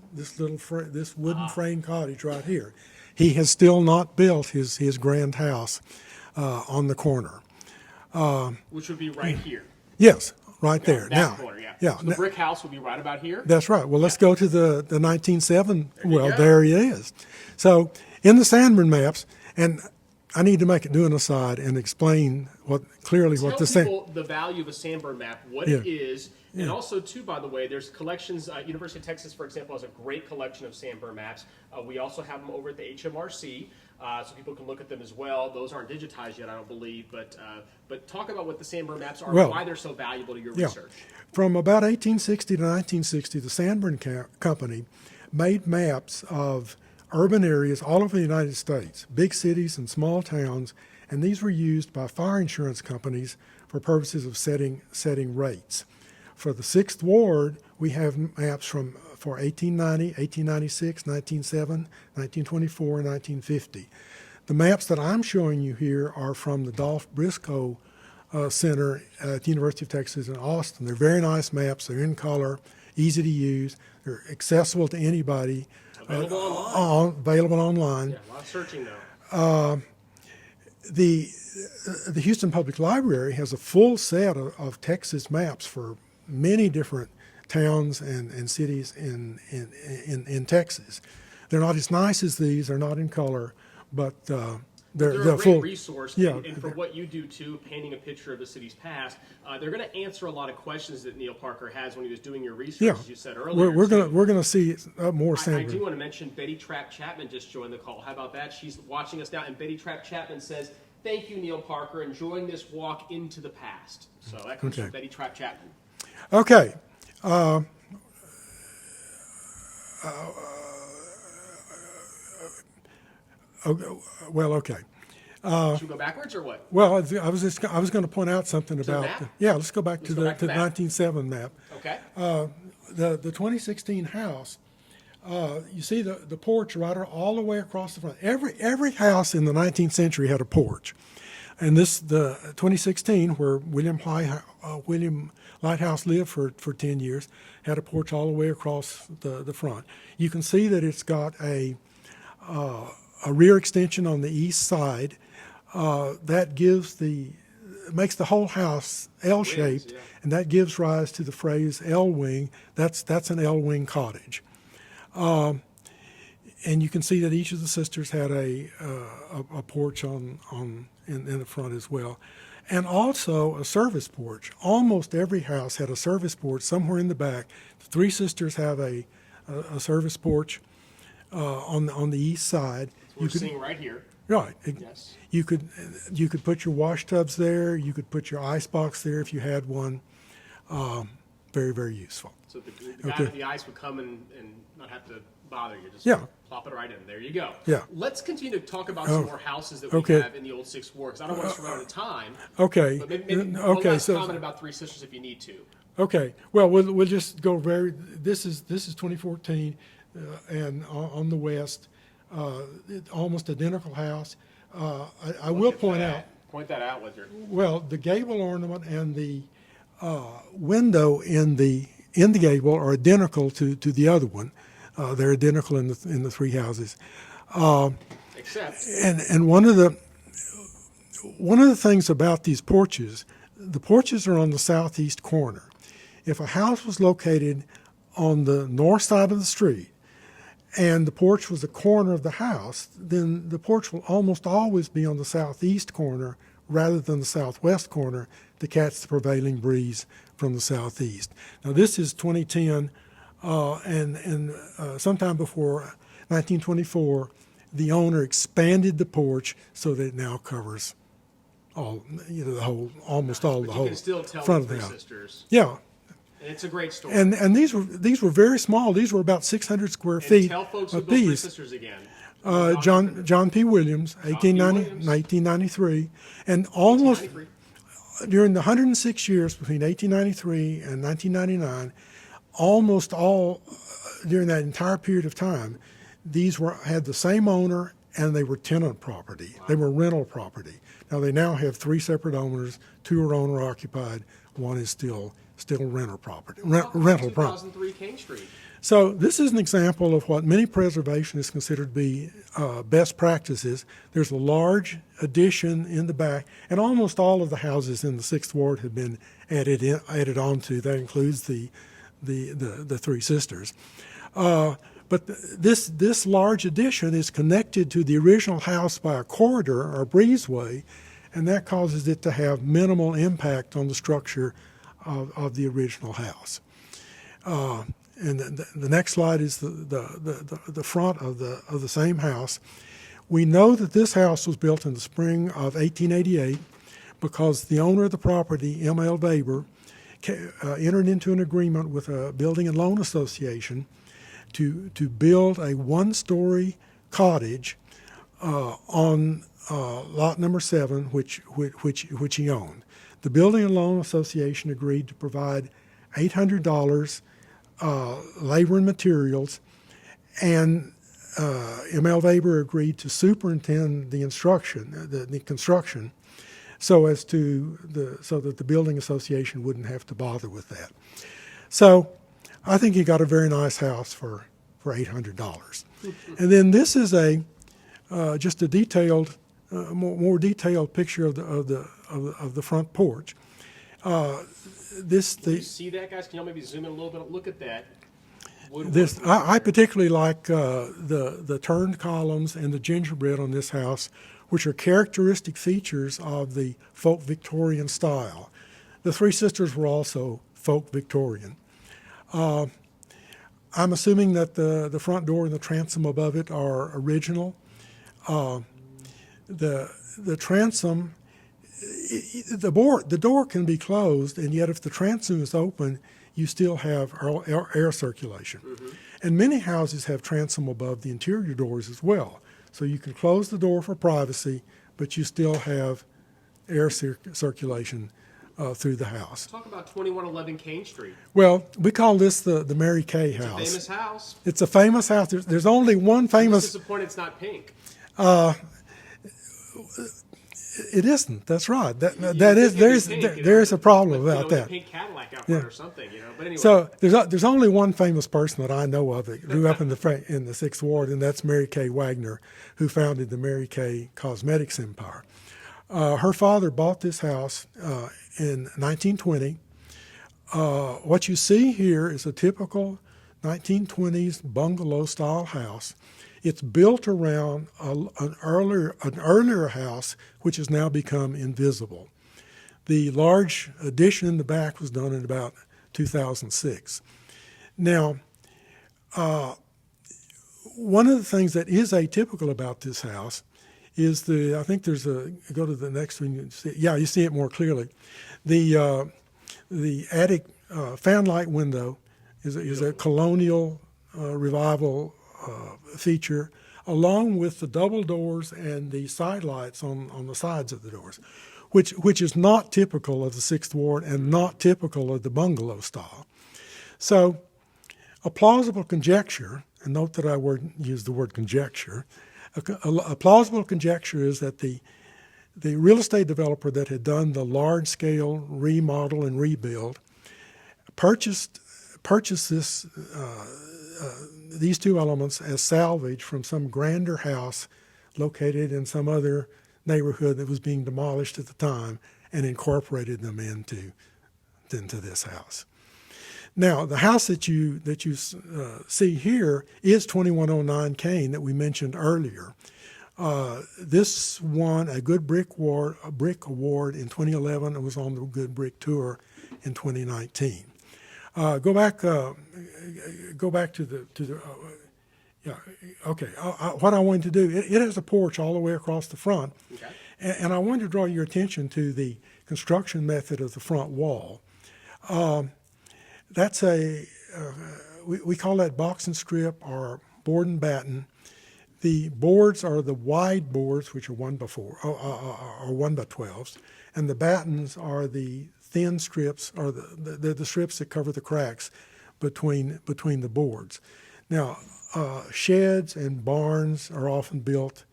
wooden frame cottage right here. He has still not built his grand house on the corner. Which would be right here. Yes, right there. That corner, yeah. So the brick house would be right about here. That's right. Well, let's go to the 1907. There he is. So in the Sanborn maps, and I need to do an aside and explain what the value of a Sanborn map, what it is. And also, too, by the way, there's collections. University of Texas, for example, has a great collection of Sanborn maps. We also have them over at the HMRC, so people can look at them as well. Those aren't digitized yet, I don't believe. But talk about what the Sanborn maps are and why they're so valuable to your research. From about 1860 to 1960, the Sanborn Company made maps of urban areas all over the United States, big cities and small towns, and these were used by fire insurance companies for purposes of setting rates. For the 6th Ward, we have maps for 1890, 1896, 1907, 1924, and 1950. The maps that I'm showing you here are from the Dolph Briscoe Center at the University of Texas in Austin. They're very nice maps. They're in color, easy to use. They're accessible to anybody. Available online. Available online. Yeah, a lot of searching though. The Houston Public Library has a full set of Texas maps for many different towns and cities in Texas. They're not as nice as these. They're not in color, but they're a great full resource, Yeah, and for what you do too, painting a picture of the city's past, they're going to answer a lot of questions that Neal Parker has when he was doing your research, yeah. as you said earlier. We're gonna see more I sampling. do want to mention Betty Trapp Chapman just joined the call. How about that? She's watching us now, and Betty Trapp Chapman says, "Thank you, Neal Parker, enjoying this walk into the past." So that comes from Betty Trapp Chapman. Okay. Okay. Should we go backwards or what? Well, I was going to point out something the about. map? Yeah, let's go back to go the back to the map. 1907 map. Okay. The 2016 house. You see the porch right all the way across the front. Every house in the 19th century had a porch, and the 2016 where William Lighthouse lived for 10 years had a porch all the way across the front. You can see that it's got a rear extension on the east side that makes the whole house L-shaped, yeah. and that gives rise to the phrase L-wing. That's an L-wing cottage. And you can see that each of the sisters had a porch in the front as well, and also a service porch. Almost every house had a service porch somewhere in the back. The three sisters have a service porch on the east side. We're seeing right here. Right. Yes. You could put your wash tubs there. You could put your ice box there if you had one. Very, very useful. So the guy with the ice would come and not have to bother you. Just Yeah. plop it right in. There you go. Yeah. Let's continue to talk about some more houses that we Okay. have in the old Sixth Ward, because I don't want us to run out of time. Okay. But maybe one Okay. last So comment about Three Sisters if you need to. okay. Well, we'll just go This is 2014, and on the west, almost identical house. I will point out. Point that out with your. Well, the gable ornament and the window in the gable are identical to the other one. They're identical in the three houses. Except. And one of the things about these porches, the porches are on the southeast corner. If a house was located on the north side of the street and the porch was the corner of the house, then the porch will almost always be on the southeast corner rather than the southwest corner to catch the prevailing breeze from the southeast. Now this is 2010, and sometime before 1924, the owner expanded the porch so that it now covers almost all the But whole you can still tell front the of the Three house. Sisters. Yeah. And it's a great story. And these were very small. These were about 600 square feet Tell folks who built apiece. Three Sisters again. John P. Williams, 1993, and almost 1993. during the 106 years between 1893 and 1999, almost all during that entire period of time, these had the same owner and they were tenant property. Wow. They were rental property. Now they now have three separate owners. Two are owner occupied. One is still rental property. Rental property. 2003 King Street. So this is an example of what many preservationists consider to be best practices. There's a large addition in the back, and almost all of the houses in the Sixth Ward have been added onto. That includes the Three Sisters. But this large addition is connected to the original house by a corridor or breezeway, and that causes it to have minimal impact on the structure of the original house. And the next slide is the front of the same house. We know that this house was built in the spring of 1888 because the owner of the property, M.L. Weber, entered into an agreement with a building and loan association to build a one-story cottage on lot number 7, which he owned. The building and loan association agreed to provide $800 labor and materials, and M.L. Weber agreed to superintend the construction, so that the building association wouldn't have to bother with that. So I think he got a very nice house for $800. And then this is just a detailed, more detailed picture of the front porch. Can you see that, guys? Can y'all maybe zoom in a little bit? Look at that. I particularly like the turned columns and the gingerbread on this house, which are characteristic features of the folk Victorian style. The three sisters were also folk Victorian. I'm assuming that the front door and the transom above it are original. The transom, the door can be closed, and yet if the transom is open, you still have air circulation. Mm-hmm. And many houses have transom above the interior doors as well. So you can close the door for privacy, but you still have air circulation through the house. Talk about 2111 Kane Street. Well, we call this the Mary Kay house. It's a famous house. It's a famous house. There's only one famous... I'm disappointed it's not pink. It isn't. That's right. There's a problem about that. A pink Cadillac out front or something, But anyway. So there's only one famous person that I know of that grew up in the 6th Ward, and that's Mary Kay Wagner, who founded the Mary Kay Cosmetics empire. Her father bought this house in 1920. What you see here is a typical 1920s bungalow-style house. It's built around an earlier house, which has now become invisible. The large addition in the back was done in about 2006. Now, one of the things that is atypical about this house is I think there's go to the next one, you see, yeah, you see it more clearly. The attic fanlight window is a colonial revival feature, along with the double doors and the side lights on the sides of the doors, which is not typical of the 6th Ward and not typical of the bungalow style. So a plausible conjecture, and note that I use the word conjecture, a plausible conjecture is that the real estate developer that had done the large-scale remodel and rebuild purchased these two elements as salvage from some grander house located in some other neighborhood that was being demolished at the time and incorporated them into this house. Now, the house that you see here is 2109 Kane that we mentioned earlier. This won a Good Brick Award in 2011 and was on the Good Brick Tour in 2019. Go back to the yeah. Okay. What I wanted to do, it has a porch all the way across the front, okay. And I wanted to draw your attention to the construction method of the front wall. That's we call that box and strip or board and batten. The boards are the wide boards, which are 1x12s, and the battens are the thin strips, or the strips that cover the cracks between the boards. Now, sheds and barns are often built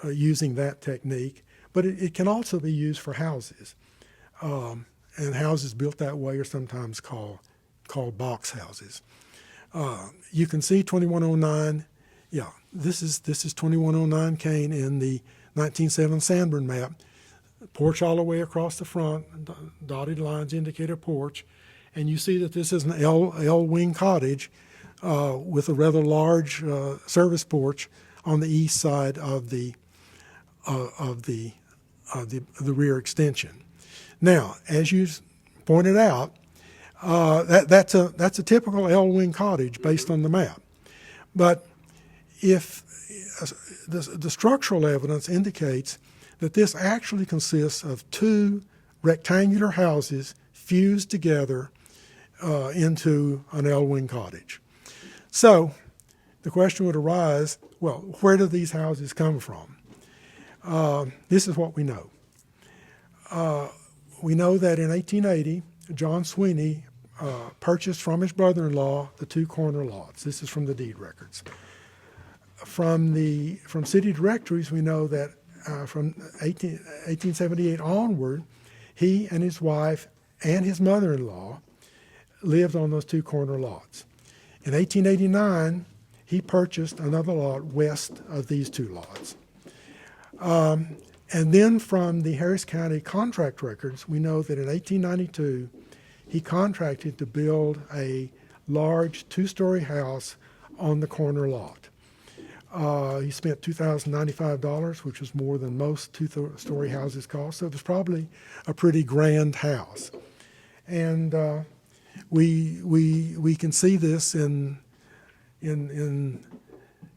using that technique, but it can also be used for houses. And houses built that way are sometimes called box houses. You can see 2109. Yeah, this is 2109 Kane in the 1907 Sanborn map. Porch all the way across the front, dotted lines indicate a porch, and you see that this is an L-wing cottage with a rather large service porch on the east side of the rear extension. Now, as you pointed out, that's a typical L-wing cottage based on the map, but if the structural evidence indicates that this actually consists of two rectangular houses fused together into an L-wing cottage. So the question would arise, well, where do these houses come from? This is what we know. We know that in 1880, John Sweeney purchased from his brother-in-law the two corner lots. This is from the deed records. From city directories, we know that from 1878 onward, he and his wife and his mother-in-law lived on those two corner lots. In 1889, he purchased another lot west of these two lots. And then from the Harris County contract records, we know that in 1892, he contracted to build a large two-story house on the corner lot. He spent $2,095, which was more than most two-story houses cost, so it was probably a pretty grand house. And we can see this in the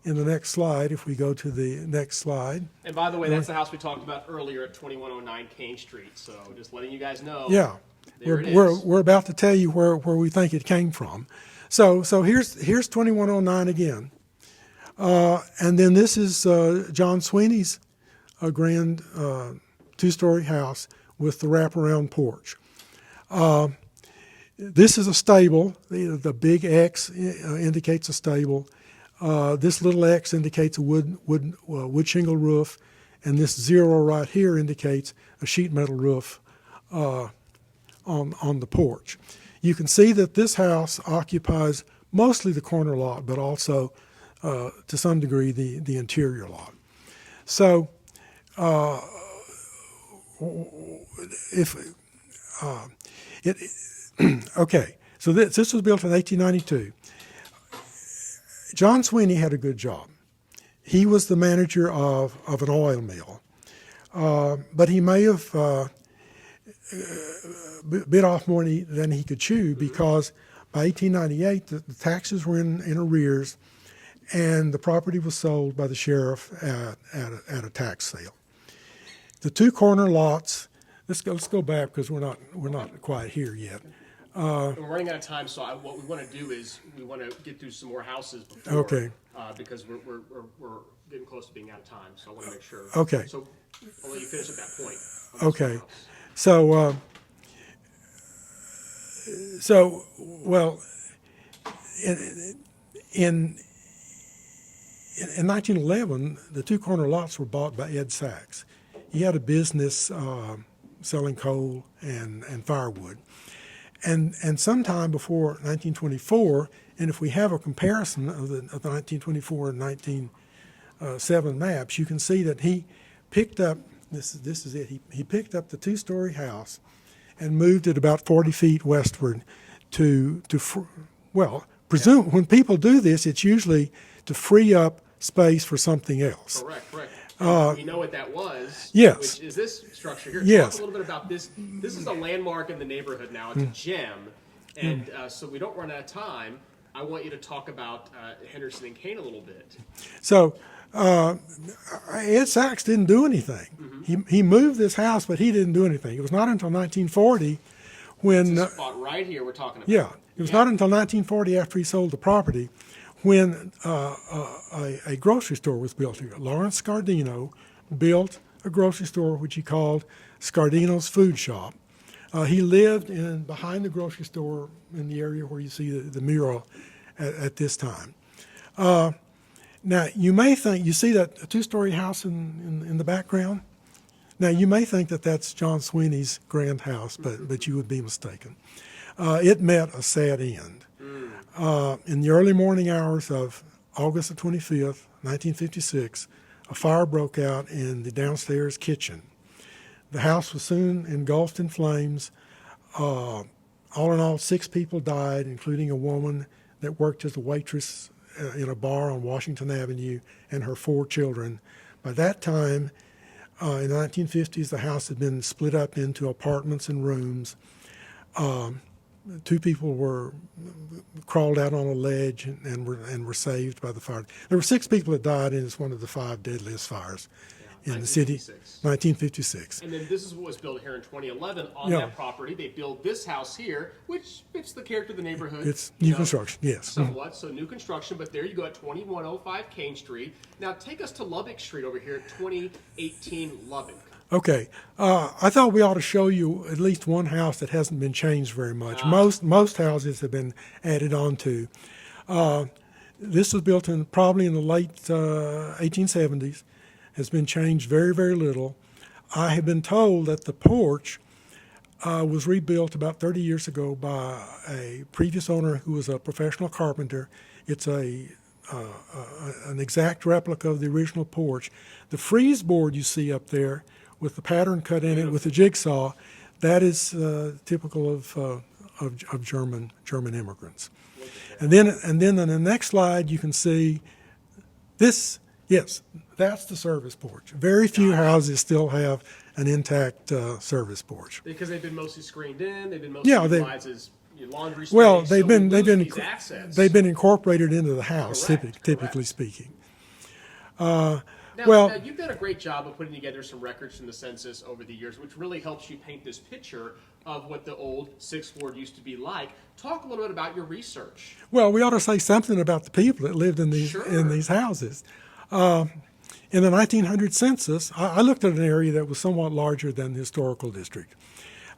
next slide, if we go to the next slide. And by the way, that's the house we talked about earlier at 2109 Kane Street. So just letting you guys know. Yeah, There it is. we're about to tell you where we think it came from. So here's 2109 again, and then this is John Sweeney's grand two-story house with the wraparound porch. This is a stable. The big X indicates a stable. This little X indicates a wood shingle roof, and this 0 right here indicates a sheet metal roof on the porch. You can see that this house occupies mostly the corner lot, but also to some degree the interior lot. So okay, so this was built in 1892. John Sweeney had a good job. He was the manager of an oil mill, but he may have bit off more than he could chew, because by 1898 the taxes were in arrears, and the property was sold by the sheriff at a tax sale. The two corner lots. Let's go back, because we're not quite here yet. We're running out of time, so what we want to do is we want to get through some more houses before. Okay. Because we're getting close to being out of time, so I want to make sure. Okay. So I'll let you finish at that point. Okay. So well, in 1911, the two corner lots were bought by Ed Sachs. He had a business selling coal and firewood. And sometime before 1924, and if we have a comparison of the 1924 and 1907 maps, you can see that he picked up, this is it, he picked up the two-story house and moved it about 40 feet westward when people do this, it's usually to free up space for something else. Correct. We know what that was. Yes. Which is this structure here. Yes. Talk a little bit about this. This is a landmark in the neighborhood now. It's a gem. And so we don't run out of time. I want you to talk about Henderson and Kane a little bit. So Ed Sachs didn't do anything. Mm-hmm. He moved this house, but he didn't do anything. It was not until 1940 when... This spot right here we're talking about. Yeah. It was not until 1940, after he sold the property, when a grocery store was built here. Lawrence Scardino built a grocery store which he called Scardino's Food Shop. He lived behind the grocery store in the area where you see the mural at this time. Now, you may think, you see that two-story house in the background? Now, you may think that that's John Sweeney's grand house, but you would be mistaken. It met a sad end. In the early morning hours of August the 25th, 1956, a fire broke out in the downstairs kitchen. The house was soon engulfed in flames. All in all, 6 people died, including a woman that worked as a waitress in a bar on Washington Avenue, and her 4 children. By that time, in the 1950s, the house had been split up into apartments and rooms. 2 people were crawled out on a ledge and were saved by the fire. There were 6 people that died, and it's one of the 5 deadliest fires in the city. 1956. And then this is what was built here in 2011 on that property. They built this house here, which fits the character of the neighborhood. It's new construction, yes. Somewhat, so new construction, but there you go at 2105 Kane Street. Now take us to Lubbock Street over here at 2018 Lubbock. Okay, I thought we ought to show you at least one house that hasn't been changed very much. Most houses have been added on to. This was built probably in the late 1870s. Has been changed very, very little. I have been told that the porch was rebuilt about 30 years ago by a previous owner who was a professional carpenter. It's an exact replica of the original porch. The frieze board you see up there with the pattern cut in it with the jigsaw, that is typical of German immigrants. And then on the next slide you can see this. Yes, that's the service porch. Very few houses still have an intact service porch. Because they've been mostly screened in. They've been mostly utilized as laundry space. Well, they've been incorporated into the house, typically speaking. Now, you've done a great job of putting together some records from the census over the years, which really helps you paint this picture of what the old Sixth Ward used to be like. Talk a little bit about your research. Well, we ought to say something about the people that lived in these houses. In the 1900 census, I looked at an area that was somewhat larger than the historical district.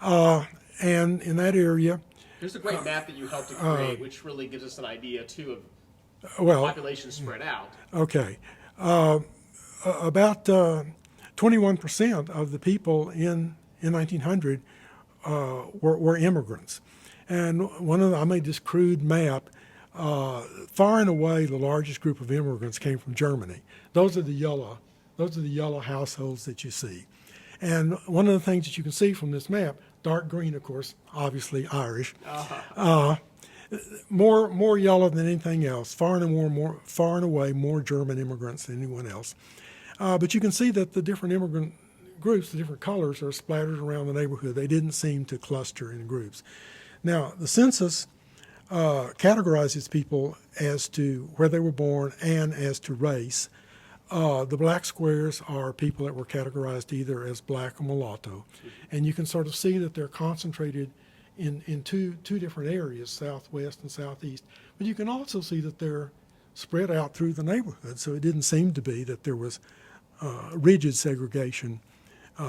And in that area... There's a great map that you helped to create, which really gives us an idea, too, of the population spread out. Okay. About 21% of the people in 1900 were immigrants. And I made this crude map. Far and away, the largest group of immigrants came from Germany. Those are the yellow households that you see. And one of the things that you can see from this map, dark green, of course, obviously Irish, more yellow than anything else. Far and away, more German immigrants than anyone else. But you can see that the different immigrant groups, the different colors, are splattered around the neighborhood. They didn't seem to cluster in groups. Now, the census categorizes people as to where they were born and as to race. The black squares are people that were categorized either as black or mulatto. And you can sort of see that they're concentrated in two different areas, southwest and southeast. But you can also see that they're spread out through the neighborhood. So it didn't seem to be that there was rigid segregation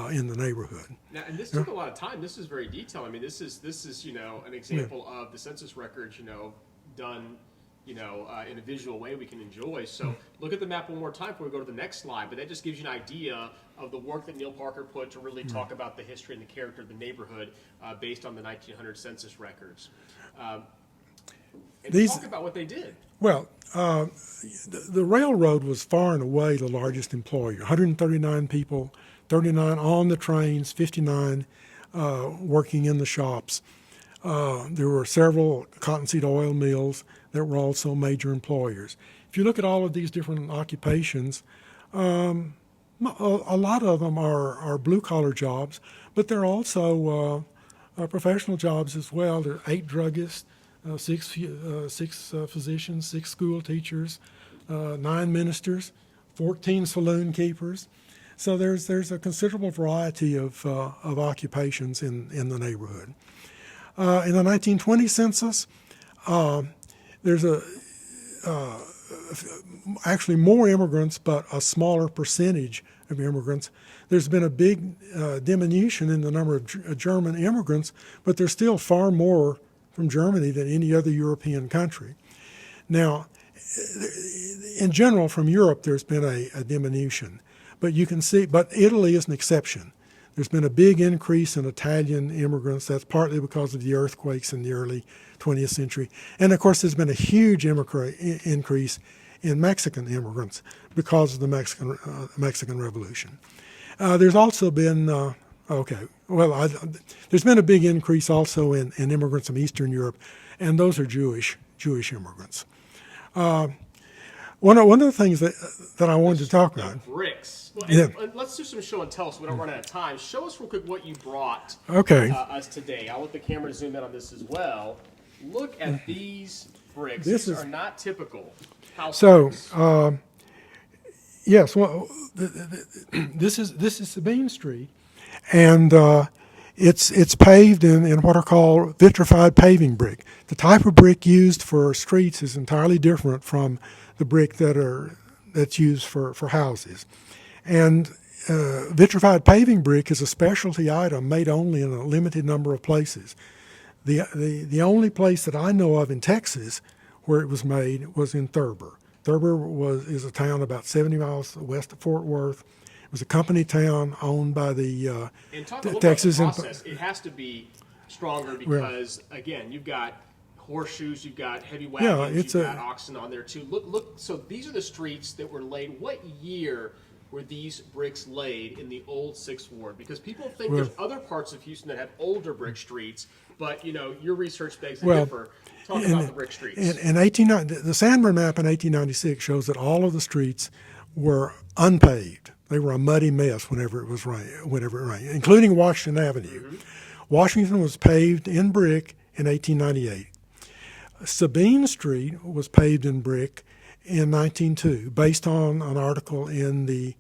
in the neighborhood. Now, and this took a lot of time. This is very detailed. I mean, this is an example of the census records, done, in a visual way we can enjoy. So look at the map one more time before we go to the next slide. But that just gives you an idea of the work that Neal Parker put to really talk about the history and the character of the neighborhood based on the 1900 census records. And talk about what they did. Well, the railroad was far and away the largest employer. 139 people, 39 on the trains, 59 working in the shops. There were several cottonseed oil mills that were also major employers. If you look at all of these different occupations, a lot of them are blue-collar jobs, but they're also professional jobs as well. There are 8 druggists, 6 physicians, 6 school teachers, 9 ministers, 14 saloon keepers. So there's a considerable variety of occupations in the neighborhood. In the 1920 census, there's actually more immigrants, but a smaller percentage of immigrants. There's been a big diminution in the number of German immigrants, but there's still far more from Germany than any other European country. Now, in general, from Europe, there's been a diminution. But you can see, but Italy is an exception. There's been a big increase in Italian immigrants. That's partly because of the earthquakes in the early 20th century. And of course, there's been a huge increase in Mexican immigrants because of the Mexican Revolution. There's also been, there's been a big increase also in immigrants from Eastern Europe, and those are Jewish immigrants. One of the things that I wanted to talk about. Bricks. Well, let's do some show and tell so we don't run out of time. Show us real quick what you brought us today. I'll let the camera zoom in on this as well. Look at these bricks. These are not typical house bricks. Yes, well, this is Sabine Street, and it's paved in what are called vitrified paving brick. The type of brick used for streets is entirely different from the brick that's used for houses. And vitrified paving brick is a specialty item made only in a limited number of places. The only place that I know of in Texas where it was made was in Thurber. Thurber is a town about 70 miles west of Fort Worth. It was a company town owned by the Texas. About the process. It has to be stronger because, again, you've got horseshoes, you've got heavy wagons, you've got oxen on there too. Look. So these are the streets that were laid. What year were these bricks laid in the old 6th Ward? Because people think Well- there's other parts of Houston that have older brick streets, but your research begs to Well, differ. Talk about the brick streets. In the Sanborn map in 1896 shows that all of the streets were unpaved. They were a muddy mess whenever it rained, including Washington Avenue. Mm-hmm. Washington was paved in brick in 1898. Sabine Street was paved in brick in 1902, based on an article in the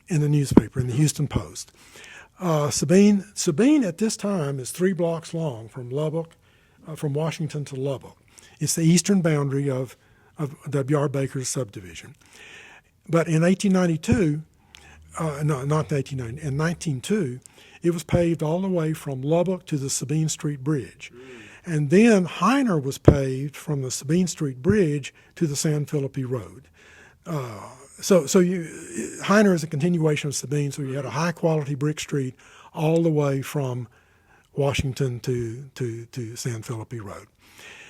newspaper, in the Houston Post. Sabine at this time is 3 blocks long from Washington to Lubbock. It's the eastern boundary of W.R. Baker's subdivision. But in 1892, in 1902, it was paved all the way from Lubbock to the Sabine Street Bridge. And then Heiner was paved from the Sabine Street Bridge to the San Felipe Road. Heiner is a continuation of Sabine, so you had a high-quality brick street all the way from Washington to San Felipe Road.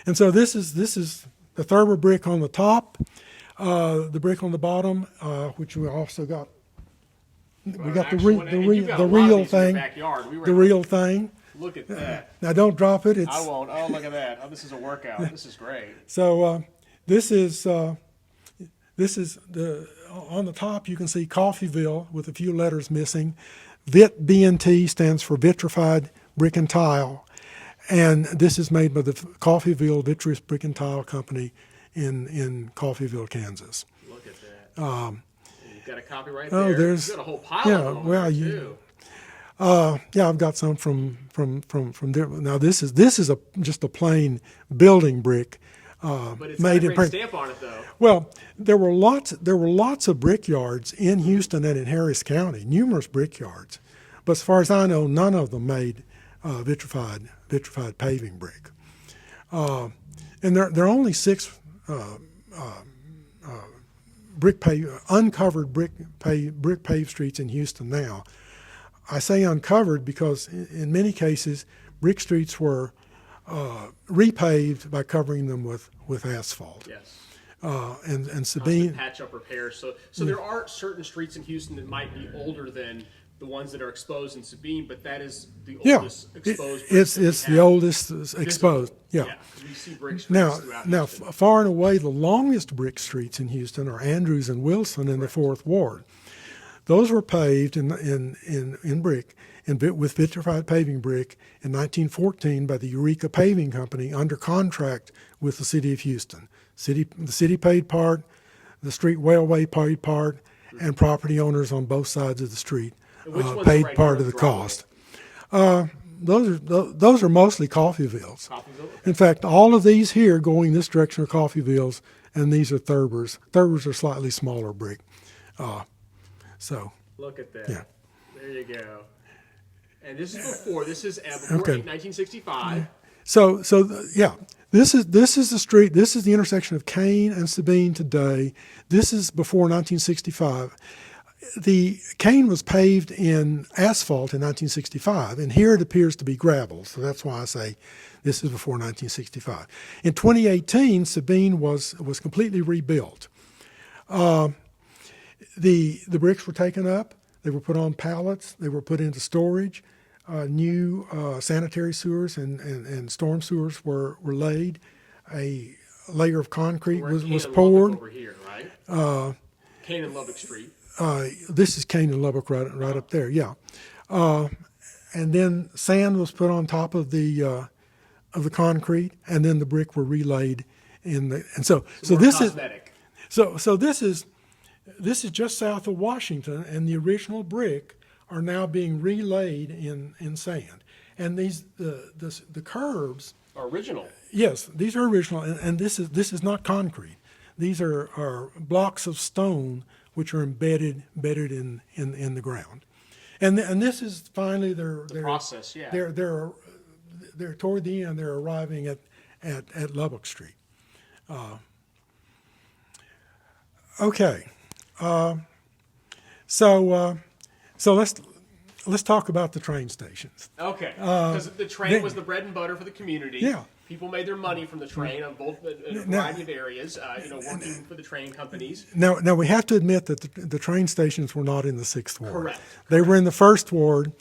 And so this is the Thurber brick on the top, the brick on the bottom, which we also got. We got the real thing. The real thing. Look at that. Now don't drop it. I won't. Oh, look at that. Oh, this is a workout. This is great. So this is on the top. You can see Coffeyville with a few letters missing. VIT BNT stands for Vitrified Brick and Tile, and this is made by the Coffeyville Vitreous Brick and Tile Company in Coffeyville, Kansas. Look at that. You've got a copy right Oh, there. there's You've got a whole pile of them over there, too. Yeah, I've got some from there. Now this is just a plain building brick. But it's made got a in great print. stamp on it, though. Well, there were lots of brickyards in Houston and in Harris County, numerous brickyards, but as far as I know, none of them made vitrified paving brick. And there are only 6 uncovered brick paved streets in Houston now. I say uncovered because in many cases, brick streets were repaved by covering them with asphalt. Yes. And Sabine. Patch-up repairs. So there are certain streets in Houston that might be older than the ones that are exposed in Sabine, but that is the oldest exposed. It's the oldest exposed. Yeah. 'Cause we see brick streets Now, throughout now, Houston. far and away, the longest brick streets in Houston are Andrews and Wilson in the 4th Ward. Those were paved in brick with vitrified paving brick in 1914 by the Eureka Paving Company under contract with the city of Houston. The city paid part, the street railway paid part, and property owners on both sides of the street paid right part here of the on Broadway? cost. Those are mostly Coffeyvilles. Coffeyville? In fact, all of these here going this direction are Coffeyvilles, and these are Thurbers. Thurbers are slightly smaller brick. So Look at that. Yeah. There you go. And this is before. This is before Okay. 1965. This is the street. This is the intersection of Kane and Sabine today. This is before 1965. The Kane was paved in asphalt in 1965, and here it appears to be gravel. So that's why I say this is before 1965. In 2018, Sabine was completely rebuilt. The bricks were taken up. They were put on pallets. They were put into storage. New sanitary sewers and storm sewers were laid. A layer of concrete We're at Kane was and poured. Lubbock over here, right? Kane and Lubbock Street. This is Kane and Lubbock right up there, yeah. And then sand was put on top of the concrete, and then the brick were relayed in the. And so More this cosmetic. is this is just south of Washington, and the original brick are now being relayed in sand. And the curbs. Original. Yes, these are original, and this is not concrete. These are blocks of stone which are embedded in the ground, and this is finally the process. Yeah. They're toward the end. They're arriving at Lubbock Street. Okay, so let's let's talk about the train stations. Okay, because the train was the bread and butter for the community. Yeah. People made their money from the train on both in a variety of areas. Working for the train companies. Now we have to admit that the train stations were not in the 6th Ward. Correct. They were in the 1st Ward.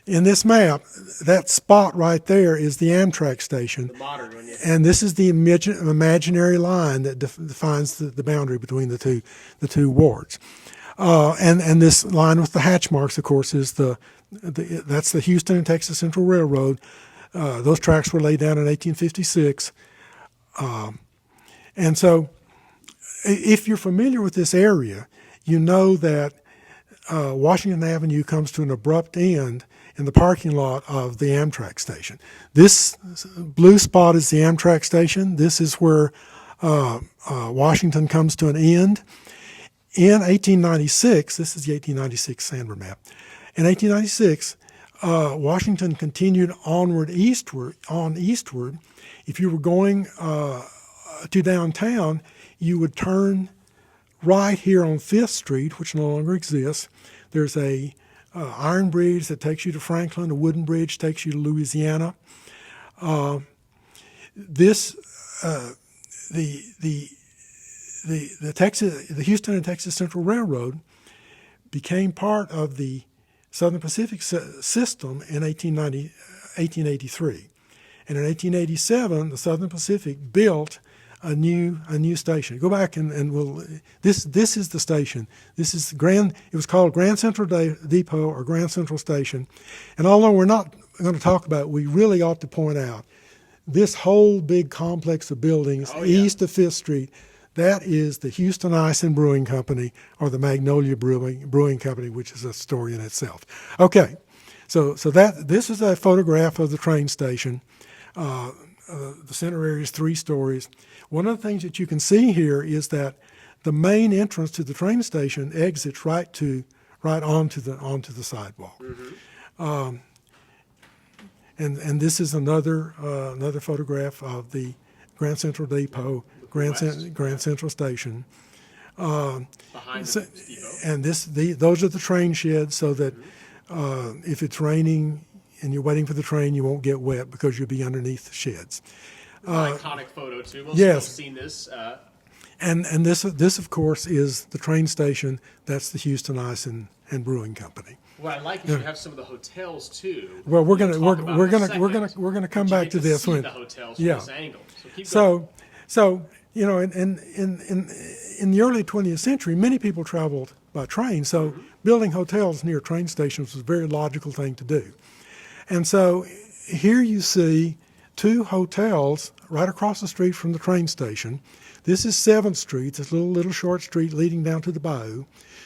In this map, that spot right there is the Amtrak station. The modern one, yes. And this is the imaginary line that defines the boundary between the two wards. And this line with the hatch marks, of course, is that's the Houston and Texas Central Railroad. Those tracks were laid down in 1856. And so if you're familiar with this area, you know that Washington Avenue comes to an abrupt end in the parking lot of the Amtrak station. This blue spot is the Amtrak station. This is where Washington comes to an end. In 1896, this is the 1896 Sandburg map. In 1896, Washington continued eastward. If you were going to downtown, you would turn right here on 5th Street, which no longer exists. There's a iron bridge that takes you to Franklin. A wooden bridge takes you to Louisiana. The Houston and Texas Central Railroad became part of the Southern Pacific system in 1883. And in 1887, the Southern Pacific built a new station. Go back and we'll. This is the station. This is It was called Grand Central Depot or Grand Central Station. And although we're not going to talk about it, we really ought to point out this whole big complex of buildings east of 5th Street. That is the Houston Ice and Brewing Company, or the Magnolia Brewing Company, which is a story in itself. Okay, so this is a photograph of the train station. The center area is 3 stories. One of the things that you can see here is that the main entrance to the train station exits right onto the sidewalk. Mm-hmm. And this is another photograph of the Grand Central Depot, Grand Central Station. Behind the depot. And those are the train sheds, so that if it's raining and you're waiting for the train, you won't get wet because you'll be underneath the sheds. Iconic photo too. Most yes. people have seen this. And this of course is the train station. That's the Houston Ice and Brewing Company. What I like is you have some of the hotels too. Well, we're gonna come back to this one. The hotels from this angle. So keep going. So in the early 20th century, many people traveled by train. So building hotels near train stations was a very logical thing to do. And so here you see 2 hotels right across the street from the train station. This is 7th Street, this little short street leading down to the bayou.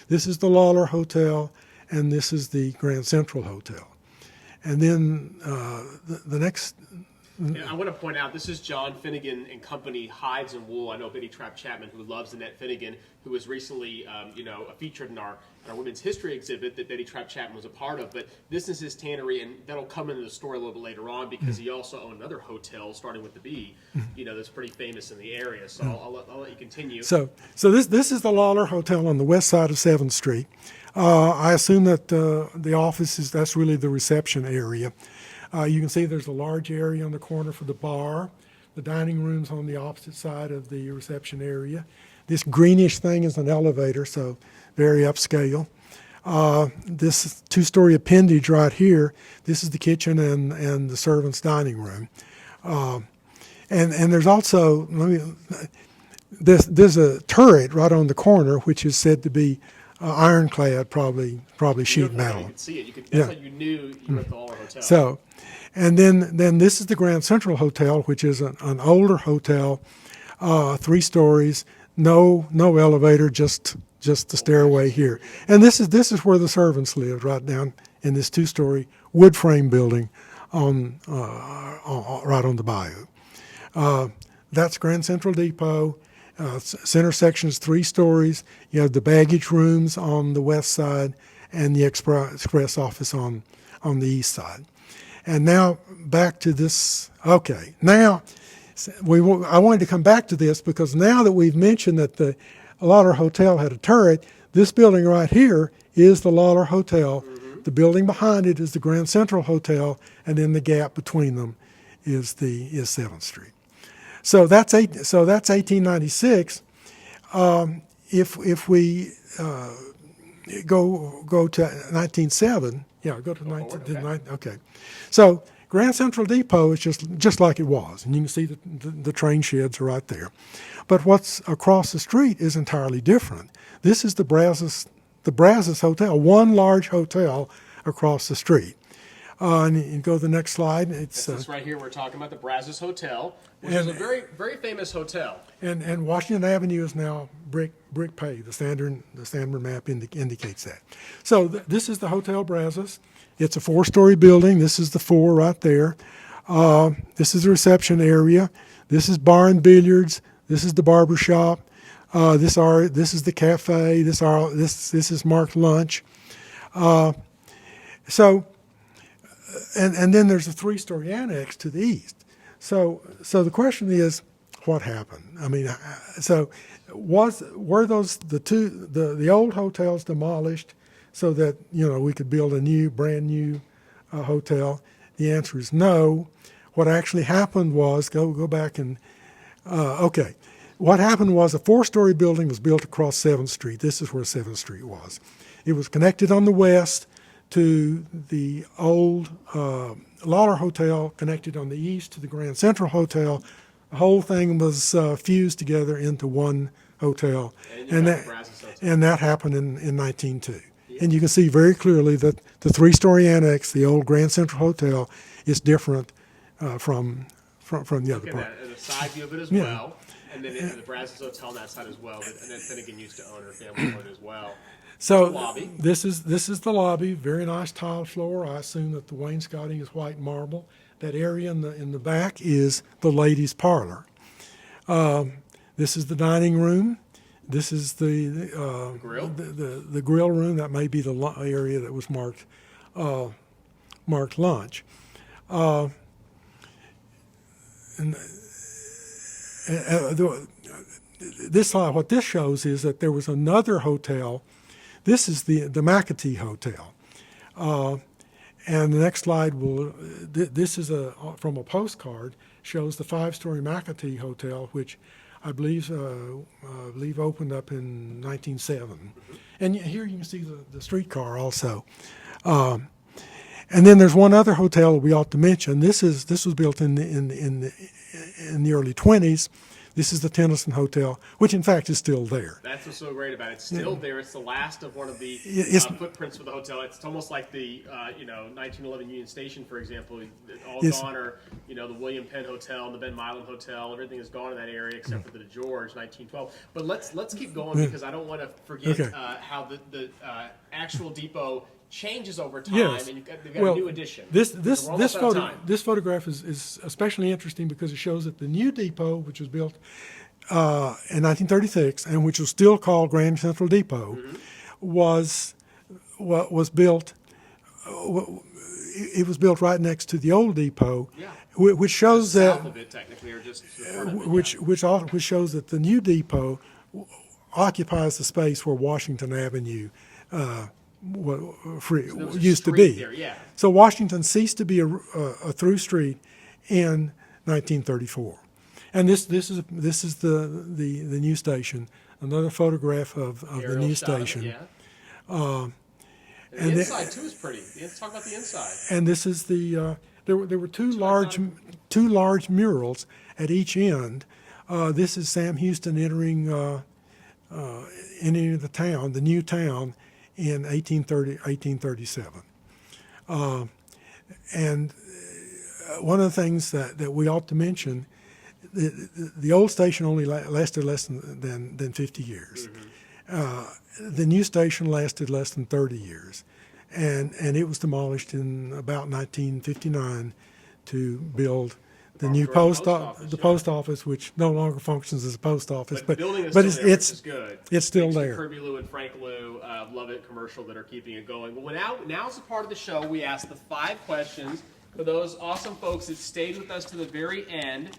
This is the Lawler Hotel, and this is the Grand Central Hotel. And then the next... And I want to point out, this is John Finnegan and Company Hides and Wool. I know Betty Trapp Chapman, who loves Annette Finnegan, who was recently, featured in our Women's History exhibit that Betty Trapp Chapman was a part of. But this is his tannery, and that'll come into the story a little bit later on because he also owned another hotel, starting with the B, that's pretty famous in the area. So I'll let you continue. So this is the Lawler Hotel on the west side of 7th Street. I assume that the office that's really the reception area. You can see there's a large area on the corner for the bar. The dining room's on the opposite side of the reception area. This greenish thing is an elevator, so very upscale. This 2-story appendage right here, this is the kitchen and the servants' dining room. And there's also, there's a turret right on the corner, which is said to be ironclad, probably sheet metal. You could see it. That's how you knew you were at the Lawler Hotel. So, and then this is the Grand Central Hotel, which is an older hotel, 3 stories, no elevator, just the stairway here. And this is where the servants lived, right down in this 2-story wood frame building right on the bayou. That's Grand Central Depot. Center section is 3 stories. You have the baggage rooms on the west side and the express office on the east side. And now back to this. Okay, now I wanted to come back to this because now that we've mentioned that the Lawler Hotel had a turret, this building right here is the Lawler Hotel, The building behind it is the Grand Central Hotel, and then the gap between them is 7th Street. So that's 1896. If we go to 1907, go to 19. Okay. So Grand Central Depot is just like it was, and you can see the train sheds are right there. But what's across the street is entirely different. This is the Brazos Hotel, one large hotel across the street. And you go to the next slide. It's this right here. We're talking about the Brazos Hotel, which is a very, very famous hotel. And Washington Avenue is now brick paved. The standard map indicates that. So this is the Hotel Brazos. It's a 4-story building. This is the 4 right there. This is the reception area. This is bar and billiards. This is the barber shop. This is the cafe. This is marked lunch. And then there's a 3-story annex to the east. So the question is, what happened? I mean, were those the old hotels demolished so that we could build a brand new hotel? The answer is no. What actually happened was go back and okay. What happened was a 4-story building was built across 7th Street. This is where 7th Street was. It was connected on the west to the old Lawler Hotel, connected on the east to the Grand Central Hotel. The whole thing was fused together into one hotel, and that happened in 1902. Yeah. And you can see very clearly that the 3-story annex, the old Grand Central Hotel, is different from the other part. And the side view of it as well, and then the Brazos Hotel on that side as well. And then Finnegan used to own her family owned as well. So this is the lobby. Very nice tile floor. I assume that the wainscoting is white marble. That area in the back is the ladies' parlor. This is the dining room. This is the grill. The grill room. That may be the area that was marked lunch. This slide, what this shows is that there was another hotel. This is the McAtee Hotel. And the next slide this is from a postcard, shows the 5-story McAtee Hotel, which I believe opened up in 1907. And here you can see the streetcar also. And then there's one other hotel that we ought to mention. This was built in the early 20s. This is the Tennison Hotel, which in fact is still there. That's what's so great about it. It's still there. It's the last of one of the footprints for the hotel. It's almost like the 1911 Union Station, for example. All gone, or the William Penn Hotel and the Ben Milam Hotel. Everything is gone in that area except for the George, 1912. But let's keep going because I don't want to forget how the actual depot changes over time, and they've got a new addition. This photograph is especially interesting because it shows that the new depot, which was built in 1936 and which was still called Grand Central Depot, was built. It was built right next to the old depot, which shows that south of it, technically, or just which shows that the new depot occupies the space where Washington Avenue used to be. There, So Washington ceased to be a through street in 1934, and this is the new station. Another photograph of the new station. And the inside too is pretty. Let's talk about the inside. And this is there were two large murals at each end. This is Sam Houston entering the town, the new town, in 1837. And one of the things that we ought to mention, the old station only lasted less than 50 years. The new station lasted less than 30 years. And it was demolished in about 1959 to build the new post office, which no longer functions as a post office, but it's good. It's still there. Kirby Lou and Frank Lou, Love It commercial that are keeping it going. Well, now's the part of the show we ask the 5 questions for those awesome folks that stayed with us to the very end.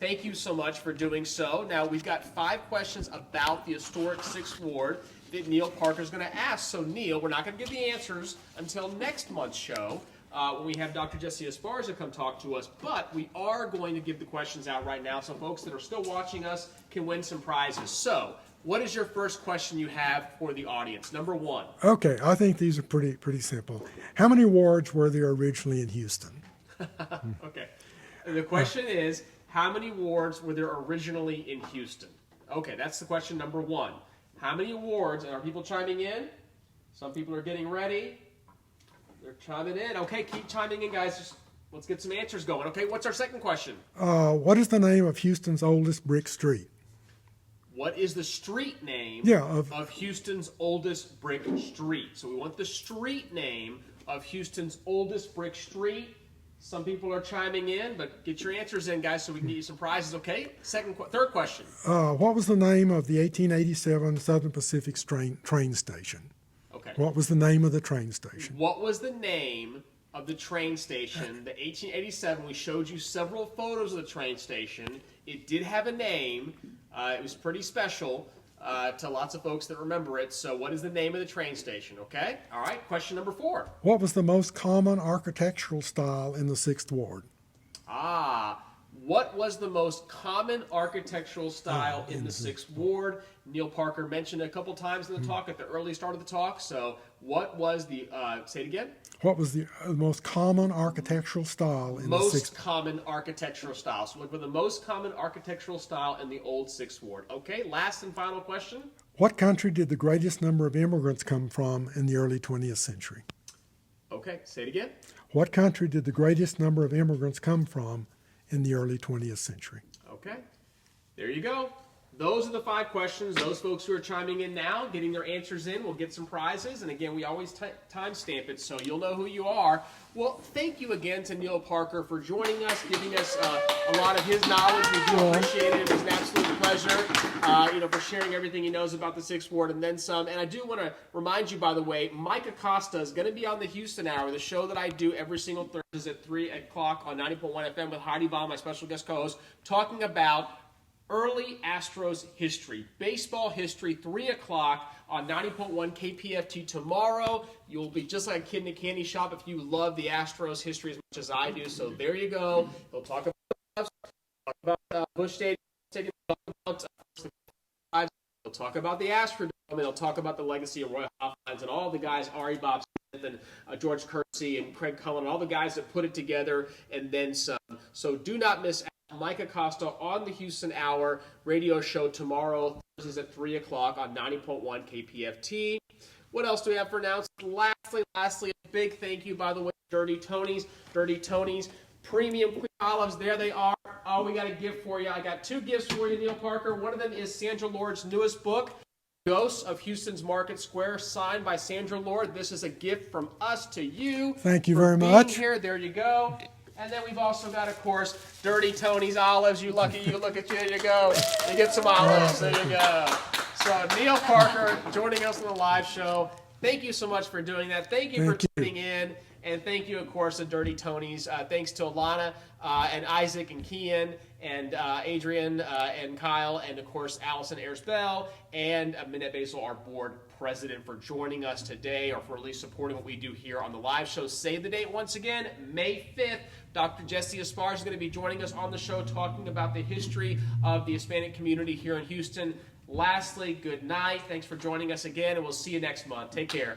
Thank you so much for doing so. Now we've got 5 questions about the historic 6th Ward. that Neal Parker's going to ask. So, Neal, we're not going to give the answers until next month's show when we have Dr. Jesse Esparza come talk to us. But we are going to give the questions out right now so folks that are still watching us can win some prizes. So, what is your first question you have for the audience? Number one. Okay, I think these are pretty simple. How many wards were there originally in Houston? Okay. The question is, how many wards were there originally in Houston? Okay, that's the question number one. How many wards, and are people chiming in? Some people are getting ready. They're chiming in. Okay, keep chiming in, guys. Just let's get some answers going. Okay, what's our second question? What is the name of Houston's oldest brick street? What is the street name of Houston's oldest brick street? So we want the street name of Houston's oldest brick street. Some people are chiming in, but get your answers in, guys, so we can get you some prizes, okay? Third question. What was the name of the 1887 Southern Pacific train station? Okay. What was the name of the train station? What was the name of the train station? The 1887, we showed you several photos of the train station. It did have a name. It was pretty special to lots of folks that remember it. So what is the name of the train station, okay? All right, question number 4. What was the most common architectural style in the 6th Ward? What was the most common architectural style in the 6th Ward? Neal Parker mentioned it a couple times in the talk at the early start of the talk. So what was the, say it again? What was the most common architectural style in the 6th? Most common architectural style. So look for the most common architectural style in the old 6th Ward. Okay, last and final question. What country did the greatest number of immigrants come from in the early 20th century? Okay, say it again. What country did the greatest number of immigrants come from in the early 20th century? Okay, there you go. Those are the 5 questions. Those folks who are chiming in now, getting their answers in, will get some prizes. And again, we always timestamp it so you'll know who you are. Well, thank you again to Neal Parker for joining us, giving us a lot of his knowledge. We do appreciate it. It was an absolute pleasure, for sharing everything he knows about the 6th Ward and then some. And I do want to remind you, by the way, Mike Acosta is going to be on the Houston Hour, the show that I do every single Thursday at 3 o'clock on 90.1 FM with Heidi Baum, my special guest co-host, talking about early Astros history, baseball history, 3 o'clock on 90.1 KPFT tomorrow. You'll be just like a kid in a candy shop if you love the Astros history as much as I do. So there you go. He'll talk about Busch Stadium, he'll talk about the Astrodome, and he'll talk about the legacy of Roy Hoffmans and all the guys, Ari Bob Smith and George Kersey and Craig Cullen, all the guys that put it together and then some. So do not miss Mike Acosta on the Houston Hour radio show tomorrow, Thursdays at 3 o'clock on 90.1 KPFT. What else do we have for announcements? Lastly, a big thank you, by the way, Dirty Tony's. Dirty Tony's Premium Queen Olives. There they are. Oh, we got a gift for you. I got 2 gifts for you, Neal Parker. One of them is Sandra Lord's newest book, Ghosts of Houston's Market Square, signed by Sandra Lord. This is a gift from us to you. Thank you very much. Here, there you go. And then we've also got, of course, Dirty Tony's olives. You lucky you. Look at you. There you go. You get some olives. There you go. So Neal Parker joining us on the live show. Thank you so much for doing that. Thank you for tuning in. And thank you, of course, to Dirty Tony's. Thanks to Alana and Isaac and Kian and Adrian and Kyle and, of course, Allison Ayers-Bell and Minette Basil, our board president, for joining us today or for at least supporting what we do here on the live show. Save the date once again, May 5th. Dr. Jesse Esparza is going to be joining us on the show talking about the history of the Hispanic community here in Houston. Lastly, good night. Thanks for joining us again, and we'll see you next month. Take care.